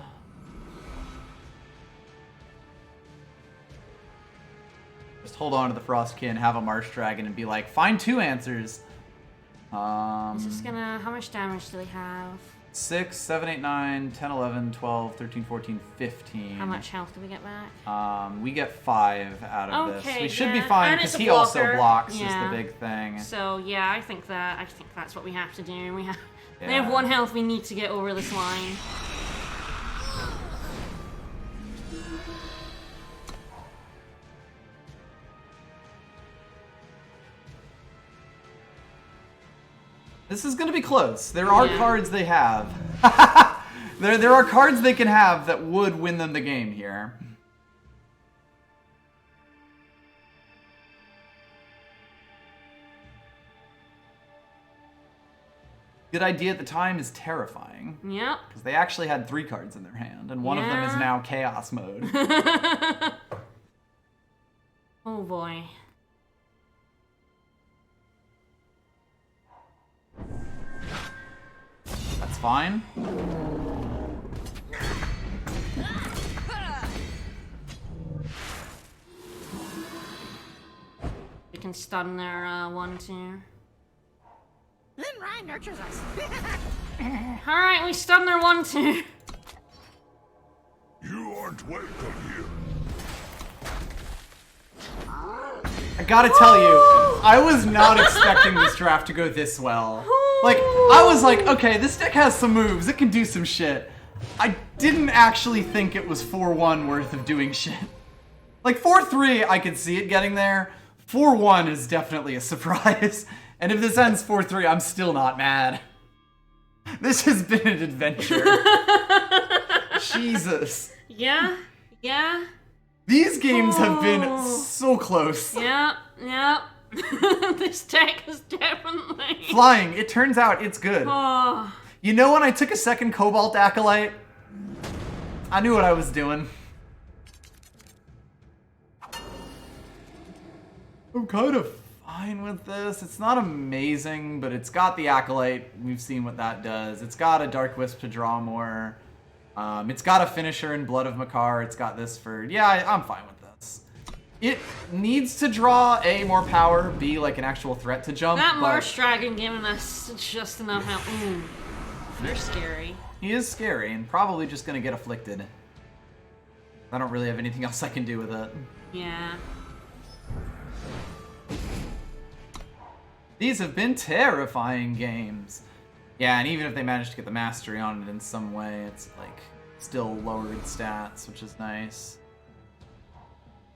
Just hold on to the Frostkin, have a Marsh Dragon, and be like, find 2 answers. Is this gonna... How much damage do they have? 6, 7, 8, 9, 10, 11, 12, 13, 14, 15. How much health do we get back? We get 5 out of this. Okay, We should be yeah. fine And because it's a he also blocker. blocks Yeah. is the big thing. So, yeah, I think that's what we have to do. We have... They Yeah. have 1 health, we need to get over this line. This is going to be close. There are Yeah. cards they have. there are cards they can have that would win them the game here. Good idea at the time is terrifying. Yep. Because they actually had 3 cards in their hand, and one of them is Yeah. now Chaos Mode. Oh boy. That's fine. We can stun their 1-2. Lin Ryan nurtures us. Alright, we stun their 1-2. You aren't welcome here. I gotta tell you, I was not expecting this draft to go this well. Like, I was like, okay, this deck has some moves, it can do some shit. I didn't actually think it was 4-1 worth of doing shit. Like 4-3, I could see it getting there. 4-1 is definitely a surprise. And if this ends 4-3, I'm still not mad. This has been an adventure. Jesus. Yeah. These games have been so close. Yep. This deck is definitely... Flying, it turns out it's good. Oh. You know when I took a second Cobalt Acolyte? I knew what I was doing. I'm kind of fine with this. It's not amazing, but it's got the Acolyte. We've seen what that does. It's got a Dark Wisp to draw more. It's got a finisher in Blood of Makar. It's got this for... Yeah, I'm fine with this. It needs to draw A, more power, B, like an actual threat to jump. That Marsh Dragon giving us just enough help. They're scary. He is scary and probably just going to get afflicted. I don't really have anything else I can do with it. Yeah. These have been terrifying games. Yeah, and even if they manage to get the mastery on it in some way, it's like still lowered stats, which is nice.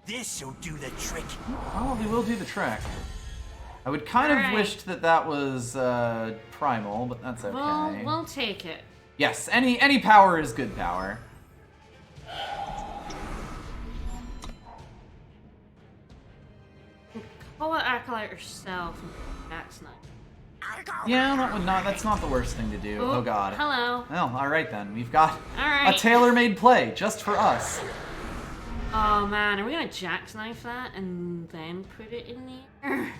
This'll do the trick. Probably will do the trick. I would kind of wished that was primal, but that's okay. We'll take it. Yes, any power is good power. Call it Acolyte yourself. That's nice. Yeah, that's not the worst thing to do. Oh god. Hello. Well, alright then. We've got Alright. a tailor-made play just for us. Oh man, are we gonna jackknife that and then put it in the air?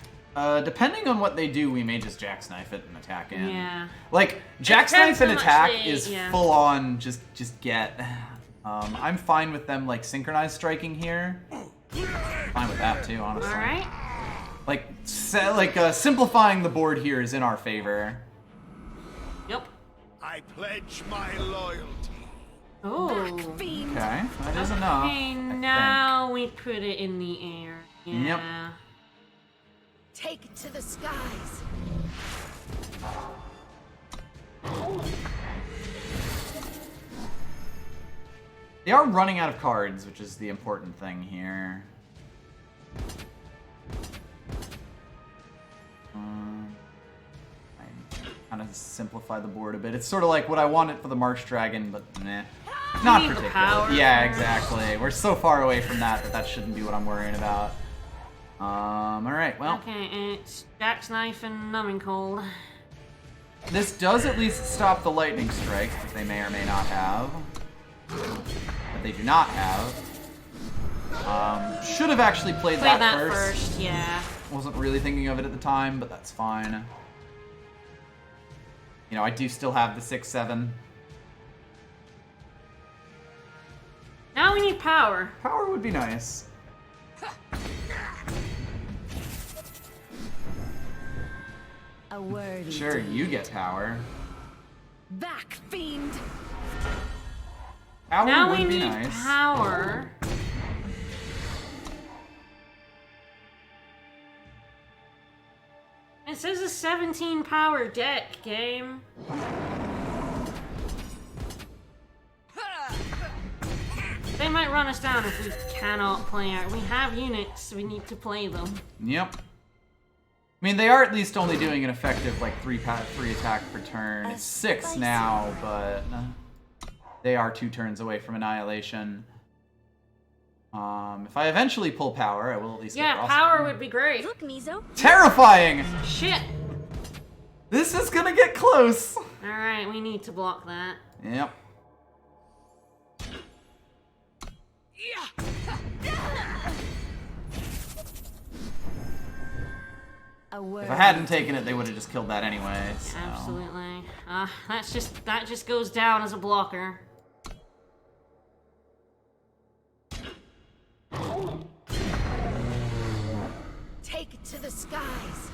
Depending on what they do, we may just jackknife it and attack in. Yeah. Like, jackknife and attack is yeah. full on just get. I'm fine with them like synchronized striking here. Fine with that too, honestly. Alright. Like, simplifying the board here is in our favor. Yep. I pledge my loyalty. Oh. Fiend. Okay, that is enough. Okay, now we put it in the air. Yeah. Yep. Take it to the skies. They are running out of cards, which is the important thing here. I kind of simplify the board a bit. It's sort of like what I wanted for the Marsh Dragon, but nah. Not particularly. Power. Yeah, exactly. We're so far away from that shouldn't be what I'm worrying about. Alright, well. Okay, it's Jackknife and Numbing Cold. This does at least stop the Lightning Strike that they may or may not have. That they do not have. Should have actually played that first. Yeah. Wasn't really thinking of it at the time, but that's fine. You know, I do still have the 6/7. Now we need power. Power would be nice. A worthy Sure, deed. you get power. Back, fiend. Power Now would we be need nice. power. This is a 17 power deck game. They might run us down if we cannot play our... We have units, we need to play them. Yep. I mean, they are at least only doing an effective, like, 3 attack per turn. It's 6 now, but they are 2 turns away from annihilation. If I eventually pull power, I will at least get Yeah, power would be great. Look, Mizo. Terrifying! Shit! This is gonna get close! Alright, we need to block that. Yep. If I hadn't taken it, they would have just killed that anyway. So. Absolutely. That just goes down as a blocker. Take it to the skies.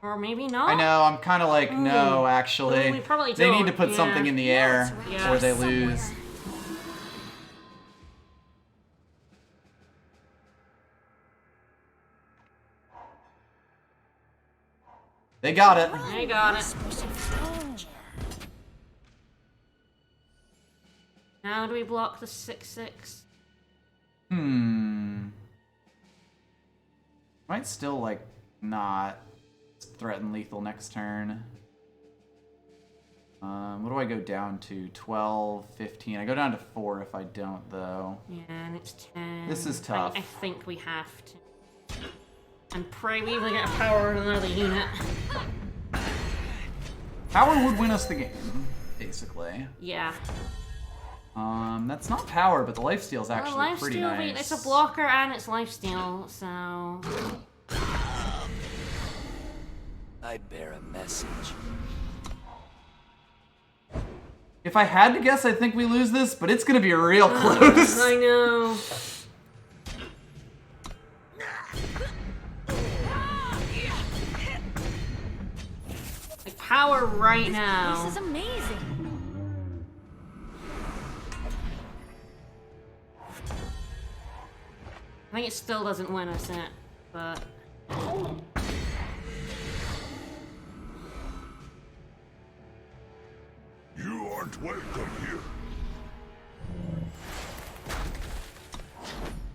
Or maybe not. I know, I'm kind of like, no, actually. Ooh, we probably they need don't, to put yeah. something in the air, Yeah. or they Somewhere. lose. They got it. I got it. How do we block the 6/6? Might still, like, not threaten lethal next turn. What do I go down to? 12, 15. I go down to 4 if I don't, though. Yeah, and it's 10. This is tough. I think we have to. And pray we even get power in another unit. Power would win us the game, basically. Yeah. That's not power, but the lifesteal is actually pretty nice. It's a blocker and it's lifesteal, so... I bear a message. If I had to guess, I think we lose this, but it's gonna be real close. I know. Like, power right now. This is amazing. I think it still doesn't win us it, but... You aren't welcome here.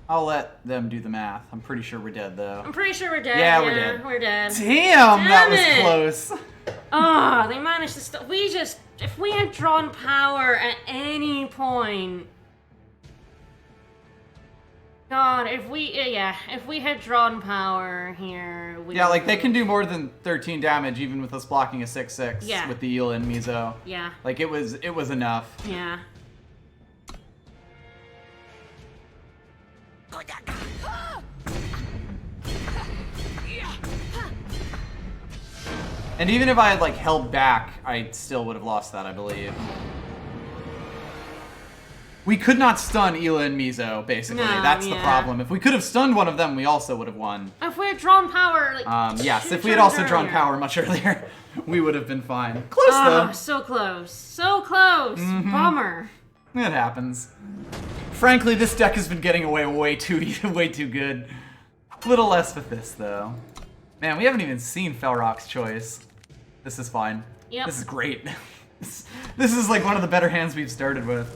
I'll let them do the math. I'm pretty sure we're dead, though. I'm pretty sure we're dead. Yeah, we're dead. We're dead. Damn, that was it. close. Oh, they managed to stop. If we had drawn power at any point... God, if we had drawn power here, we Yeah, like, they can do more than 13 damage even with us blocking a 6/6 Yeah. with the Eel and Mizo. Yeah. Like, it was enough. Yeah. And even if I had, like, held back, I still would have lost that, I believe. We could not stun Ela and Mizo, basically. No, That's the yeah. problem. If we could have stunned one of them, we also would have won. If we had drawn power, like... Yes, two if we had turns also drawn earlier. power much earlier, we would have been fine. Close, Oh, though. so close. So close. Bummer. It happens. Frankly, this deck has been getting away way too good. Little less with this, though. Man, we haven't even seen Felrock's Choice. This is fine. Yep. This is great. This is like one of the better hands we've started with.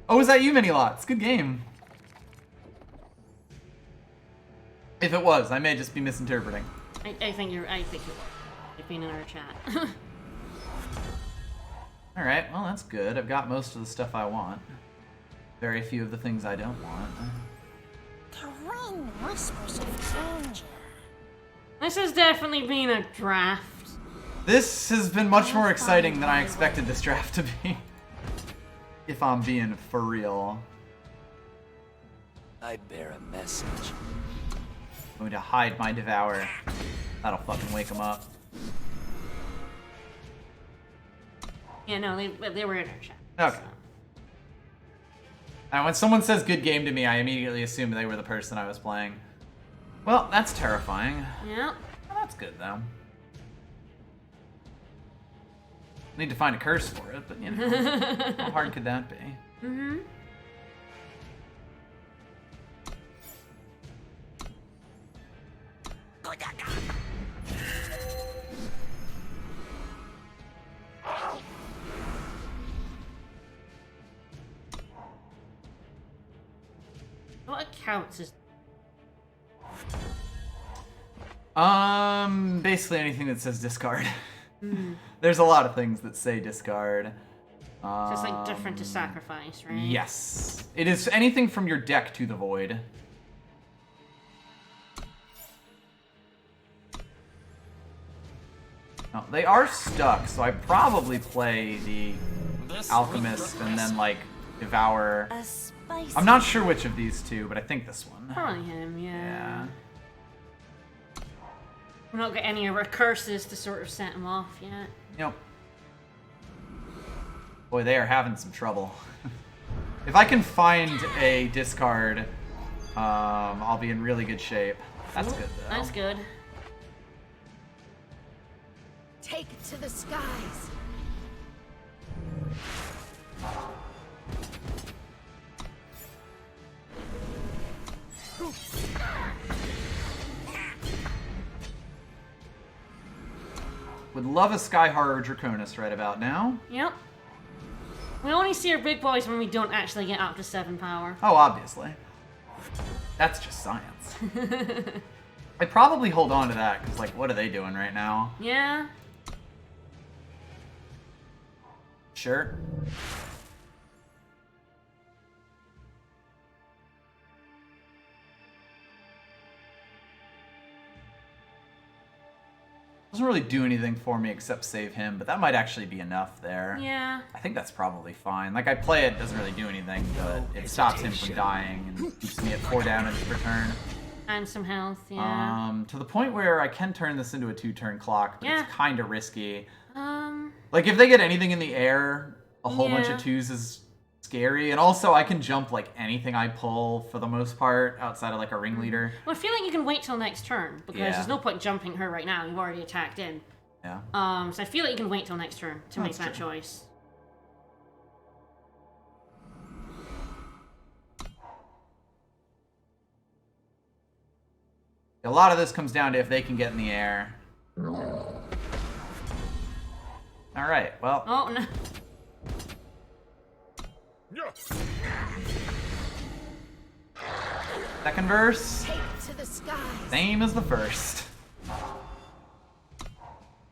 Oh, is that you, Mini-Lots? Good game. If it was, I may just be misinterpreting. I think you're right. You've been in our chat. Alright, well that's good. I've got most of the stuff I want. Very few of the things I don't want. The wind whispers of danger. This has definitely been a draft. This has been much more exciting than I expected this draft to be. If I'm being for real. I bear a message. I'm going to hide my Devour. That'll fucking wake him up. Yeah, no, they were in our chat. Okay. So. And when someone says good game to me, I immediately assume they were the person I was playing. Well, that's terrifying. Yep. Well, that's good, though. Need to find a curse for it, but you know, how hard could that be? Mm-hmm. What counts as... Basically anything that says discard. There's a lot of things that say discard. Just like different to sacrifice, right? Yes. It is anything from your deck to the void. No, they are stuck, so I probably play the Alchemist and then, like, Devour. A spicy. I'm not sure which of these two, but I think this one. Probably him, yeah. Yeah. We're not got any of our curses to sort of set him off yet. Yep. Boy, they are having some trouble. If I can find a discard, I'll be in really good shape. That's good, though. That's good. Take it to the skies. Would love a Sky Horror Draconis right about now. Yep. We only see our big boys when we don't actually get up to 7 power. Oh, obviously. That's just science. I'd probably hold on to that, because, like, what are they doing right now? Yeah. Sure. Doesn't really do anything for me except save him, but that might actually be enough there. Yeah. I think that's probably fine. Like, I play it, doesn't really do anything, but it stops him from dying and keeps me at 4 damage per turn. And some health, yeah. To the point where I can turn this into a 2-turn clock, but it's kind of risky. Like, if they get anything in the air, a whole bunch of 2s is scary. And also, I can jump, like, anything I pull, for the most part, outside of, like, a ringleader. Well, I feel like you can wait till next turn, because there's no point jumping her right now. You've already attacked in. Yeah. So I feel like you can wait till next turn to make that choice. A lot of this comes down to if they can get in the air. Alright, well. Oh, no. Second verse. Take to the skies. Same as the first. I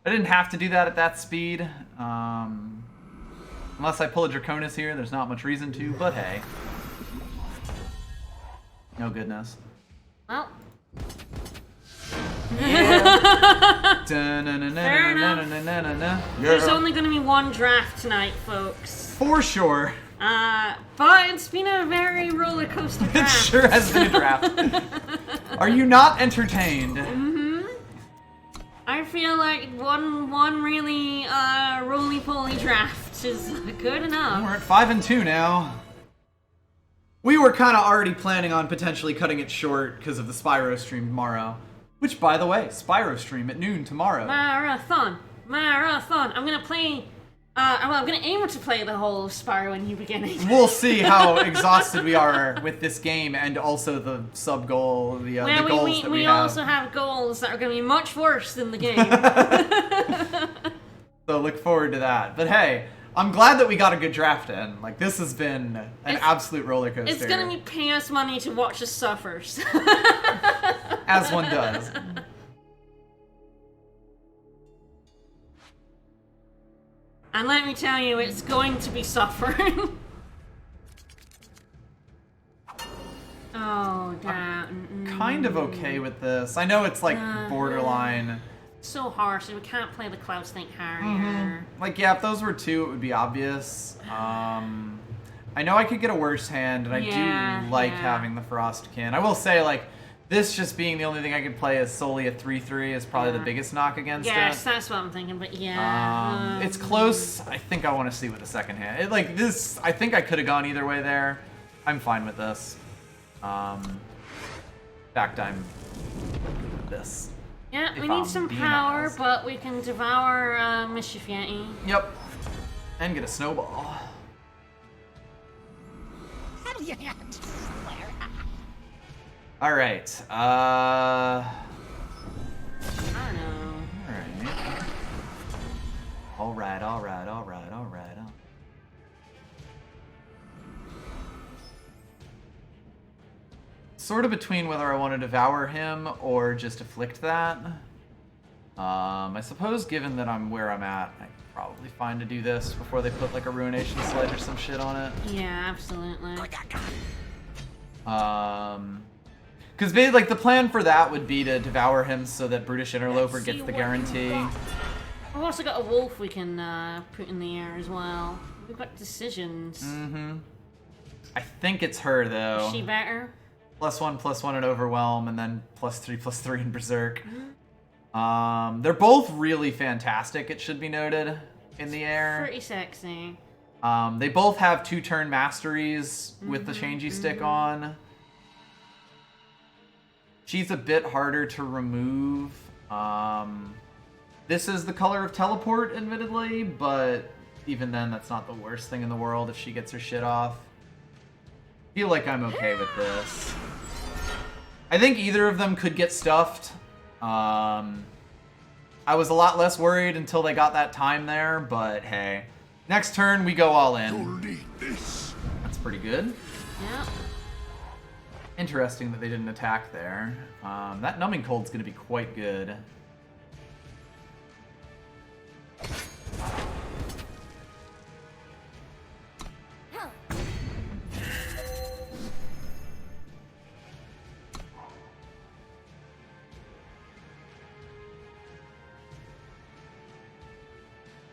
didn't have to do that at that speed. Unless I pull a Draconis here, there's not much reason to, but hey. No goodness. Well. Yeah. Fair enough. There's only going to be one draft tonight, folks. For sure. But it's been a very roller coaster It draft. sure has been a draft. Are you not entertained? I feel like one really roly-poly draft is good enough. We're at 5-2 now. We were kind of already planning on potentially cutting it short because of the Spyro stream tomorrow. Which, by the way, Spyro stream at noon tomorrow. Marathon. I'm gonna play. I'm gonna aim to play the whole Spyro and New Beginning. We'll see how exhausted we are with this game and also the sub goal, the goals that we have. We also have goals that are gonna be much worse than the game. So look forward to that. But hey, I'm glad that we got a good draft in. Like, this has been an absolute roller coaster. It's gonna be paying us money to watch us suffer. As one does. And let me tell you, it's going to be suffering. Oh, damn. Kind of okay with this. I know it's like borderline. So harsh, we can't play the Cloud Snake Harrier. Like, yeah, if those were 2, it would be obvious. I know I could get a worse hand, and I do like having the Frostkin. I will say, like, this just being the only thing I could play as solely a 3/3 is probably the biggest knock against it. Yes, that's what I'm thinking, but yeah. It's close. I think I want to see with the second hand. Like, this, I think I could have gone either way there. I'm fine with this. In fact, I'm this. Yeah, we need some power, but we can devour Mischief Yeti. Yep. And get a snowball. Alright, I don't know. Alright. Sort of between whether I want to devour him or just afflict that. I suppose given that I'm where I'm at, I could probably fine to do this before they put like a Ruination Sledge or some shit on it. Yeah, absolutely. Because like the plan for that would be to devour him so that Brutish Interloper gets the guarantee. We've also got a wolf we can put in the air as well. We've got decisions. I think it's her though. Is she better? +1/+1 in Overwhelm, and then +3/+3 in Berserk. They're both really fantastic, it should be noted, in the air. Pretty sexy. They both have 2-turn masteries with the changey stick on. She's a bit harder to remove. This is the color of teleport, admittedly, but even then, that's not the worst thing in the world if she gets her shit off. I feel like I'm okay with this. I think either of them could get stuffed. I was a lot less worried until they got that time there, but hey. Next turn, we go all in. You'll need this. That's pretty good. Yeah. Interesting that they didn't attack there. That Numbing Cold's going to be quite good.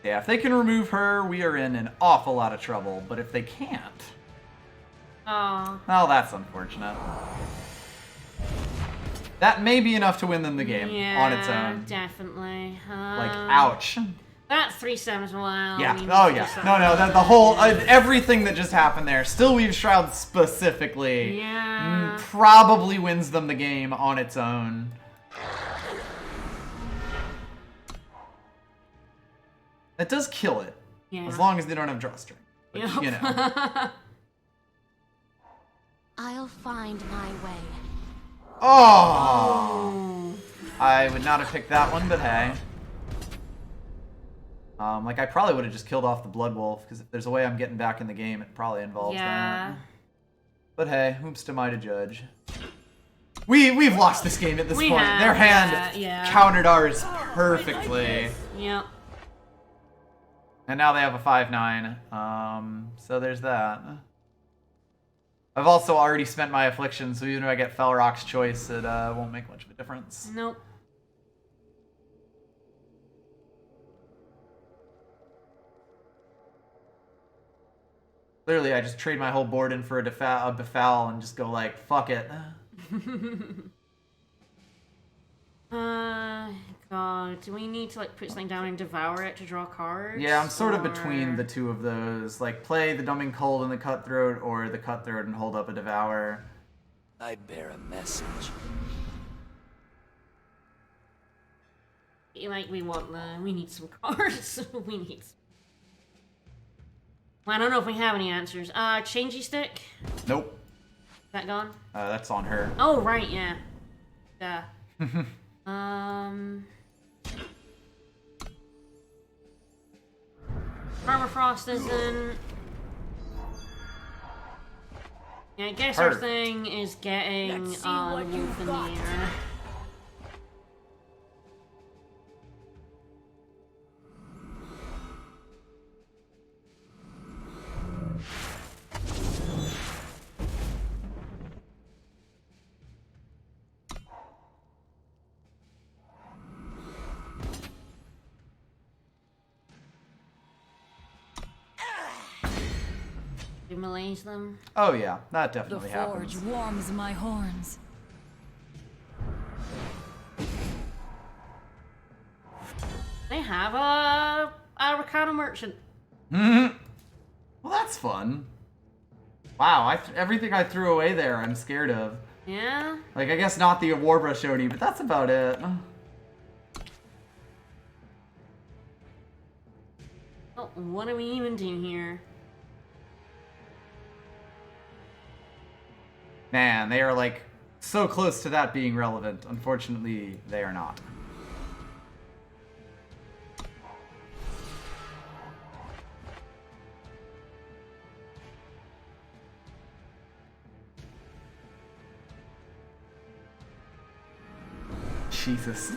Yeah, if they can remove her, we are in an awful lot of trouble. But if they can't... Oh. Well, that's unfortunate. That may be enough to win them the game on its own. Definitely. Like, ouch. That 3-7 as well. Yeah. I mean, Oh, yeah. No, the whole... everything that just happened there. Still Weave Shroud specifically. Yeah. Probably wins them the game on its own. That does kill it. Yeah. As long as they don't have drawstring. Which, Yep. you know. I'll find my way. Oh! I would not have picked that one, but hey. Like, I probably would have just killed off the Blood Wolf, because if there's a way I'm getting back in the game, it probably involves that. But hey, whoops to my to judge. We've lost this game at this point. Their hand countered ours perfectly. Yep. And now they have a 5-9. So there's that. I've also already spent my affliction, so even if I get Felrock's Choice, it won't make much of a difference. Nope. Clearly, I just trade my whole board in for a Befoul and just go like, fuck it. God, do we need to like put something down and devour it to draw cards? Yeah, I'm sort of between the two of those. Like, play the Numbing Cold and the Cutthroat, or the Cutthroat and hold up a Devour. I bear a message. Like, we need some cards. we need some... Well, I don't know if we have any answers. Changey Stick? Nope. Is that gone? That's on her. Oh, right, yeah. Yeah. Permafrost isn't... Yeah, I guess our thing is getting Wolf in the air. Do melees them? Oh yeah, that The definitely forge happens. warms my horns. They have a Rakata Merchant. Well, that's fun. Wow, everything I threw away there, I'm scared of. Yeah? Like, I guess not the Warbrush Oni, but that's about it. Oh, what are we even doing here? Man, they are like so close to that being relevant. Unfortunately, they are not. Jesus.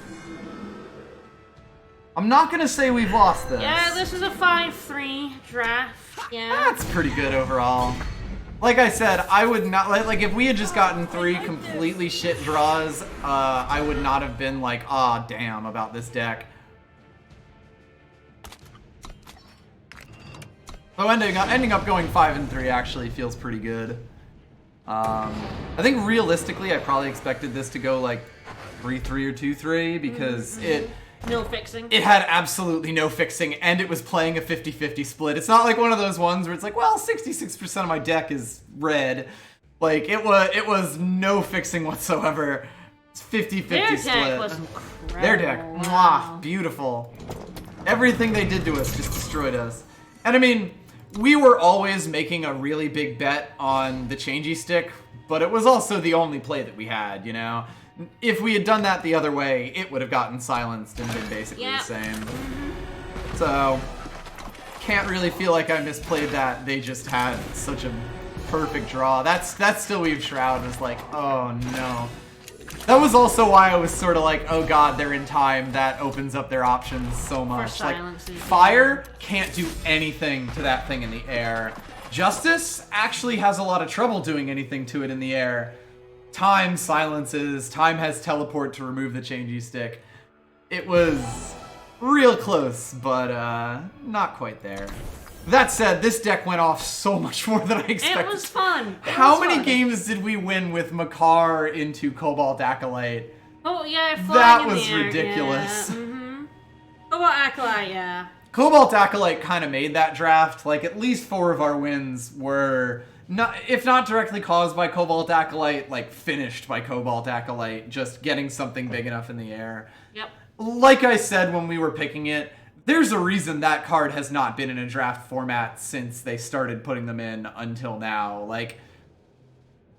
I'm not gonna say we've lost this. Yeah, this is a 5-3 draft. Yeah. That's pretty good overall. Like I said, I would not, like if we had just gotten 3 completely shit draws, I would not have been like, ah, damn, about this deck. So ending up going 5-3 actually feels pretty good. I think realistically, I probably expected this to go like 3-3 or 2-3 because No fixing. it had absolutely no fixing, and it was playing a 50-50 split. It's not like one of those ones where it's like, well, 66% of my deck is red. Like, it was no fixing whatsoever. It's 50-50 split. Their deck was incredible. Their deck, mwah, beautiful. Everything they did to us just destroyed us. And I mean, we were always making a really big bet on the Changey Stick, but it was also the only play that we had, you know? If we had done that the other way, it would have gotten silenced and been basically the same. So, can't really feel like I misplayed that. They just had such a perfect draw. That's Stillweave Shroud was like, oh no. That was also why I was sort of like, oh god, they're in time. That opens up their options so much. Like, fire can't do anything to that thing in the air. Justice actually has a lot of trouble doing anything to it in the air. Time silences. Time has teleport to remove the changey stick. It was real close, but not quite there. That said, this deck went off so much more than I expected. It was fun. How many games did we win with Makar into Cobalt Acolyte? Oh, yeah, that was ridiculous. Yeah. Mm-hmm. Cobalt Acolyte, yeah. Cobalt Acolyte kind of made that draft. Like, at least 4 of our wins were, not, if not directly caused by Cobalt Acolyte, like, finished by Cobalt Acolyte, just getting something big enough in the air. Yep. Like I said when we were picking it, there's a reason that card has not been in a draft format since they started putting them in until now. Like,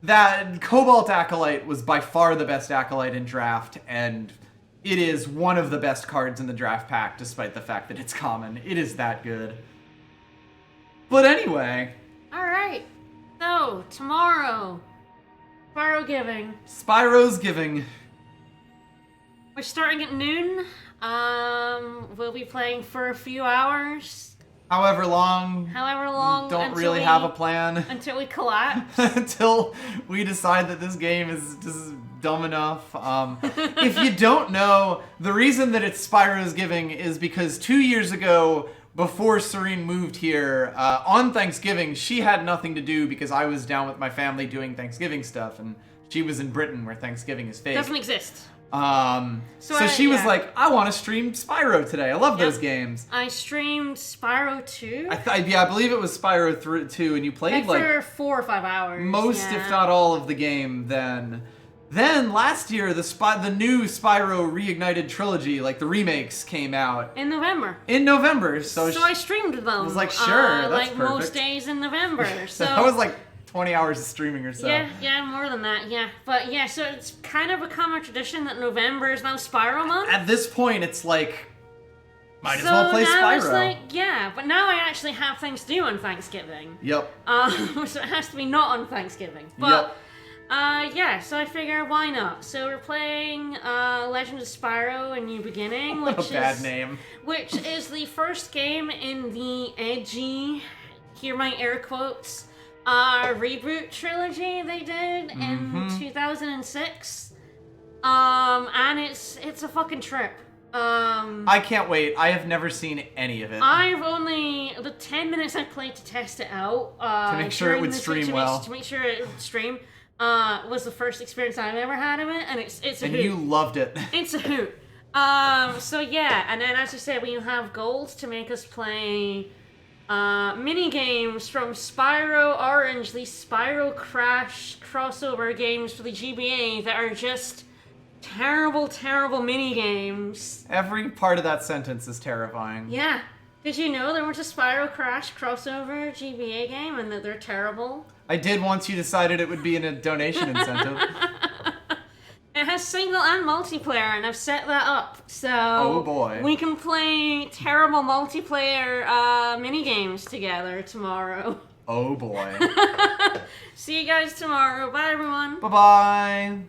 that Cobalt Acolyte was by far the best Acolyte in draft, and it is one of the best cards in the draft pack, despite the fact that it's common. It is that good. But anyway. Alright. So, tomorrow. Spyro Giving. Spyro's Giving. We're starting at noon. We'll be playing for a few hours. However long. Don't really have a plan. Until we collapse. Until we decide that this game is just dumb enough. If you don't know, the reason that it's Spyro's Giving is because 2 years ago, before Serene moved here, on Thanksgiving, she had nothing to do because I was down with my family doing Thanksgiving stuff, and she was in Britain where Thanksgiving is fake. Doesn't exist. So she was like, I want to stream Spyro today. I love those games. I streamed Spyro 2. I believe it was Spyro 2, and you played like for 4 or 5 hours. Most, if not all, of the game. Then last year, the new Spyro Reignited trilogy, like the remakes, came out in November. So I streamed them. I was like, sure, that's like perfect. most days in November. So that was like 20 hours of streaming or so. Yeah, more than that, yeah. But yeah, so it's kind of become a tradition that November is now Spyro month. At this point, it's like, might as well play now Spyro. It's like, yeah, but now I actually have things to do on Thanksgiving. Yep. So it has to be not on Thanksgiving. But, yeah, so I figure, why not? So we're playing Legend of Spyro: A New Beginning, which is... bad name. Which is the first game in the edgy, hear my air quotes, reboot trilogy they did in 2006. And it's a fucking trip. I can't wait. I have never seen any of it. The 10 minutes I played to test it out, to make sure it would stream well. To make sure it would stream, was the first experience I've ever had of it, and it's a hoot. And you loved it. It's a hoot. So yeah, and then as I said, we have goals to make us play mini games from Spyro Orange, the Spyro Crash crossover games for the GBA that are just terrible, terrible mini games. Every part of that sentence is terrifying. Yeah. Did you know there was a Spyro Crash crossover GBA game and that they're terrible? I did once you decided it would be in a donation incentive. It has single and multiplayer, and I've set that up. So oh boy, we can play terrible multiplayer mini games together tomorrow. Oh boy. See you guys tomorrow. Bye, everyone. Bye-bye.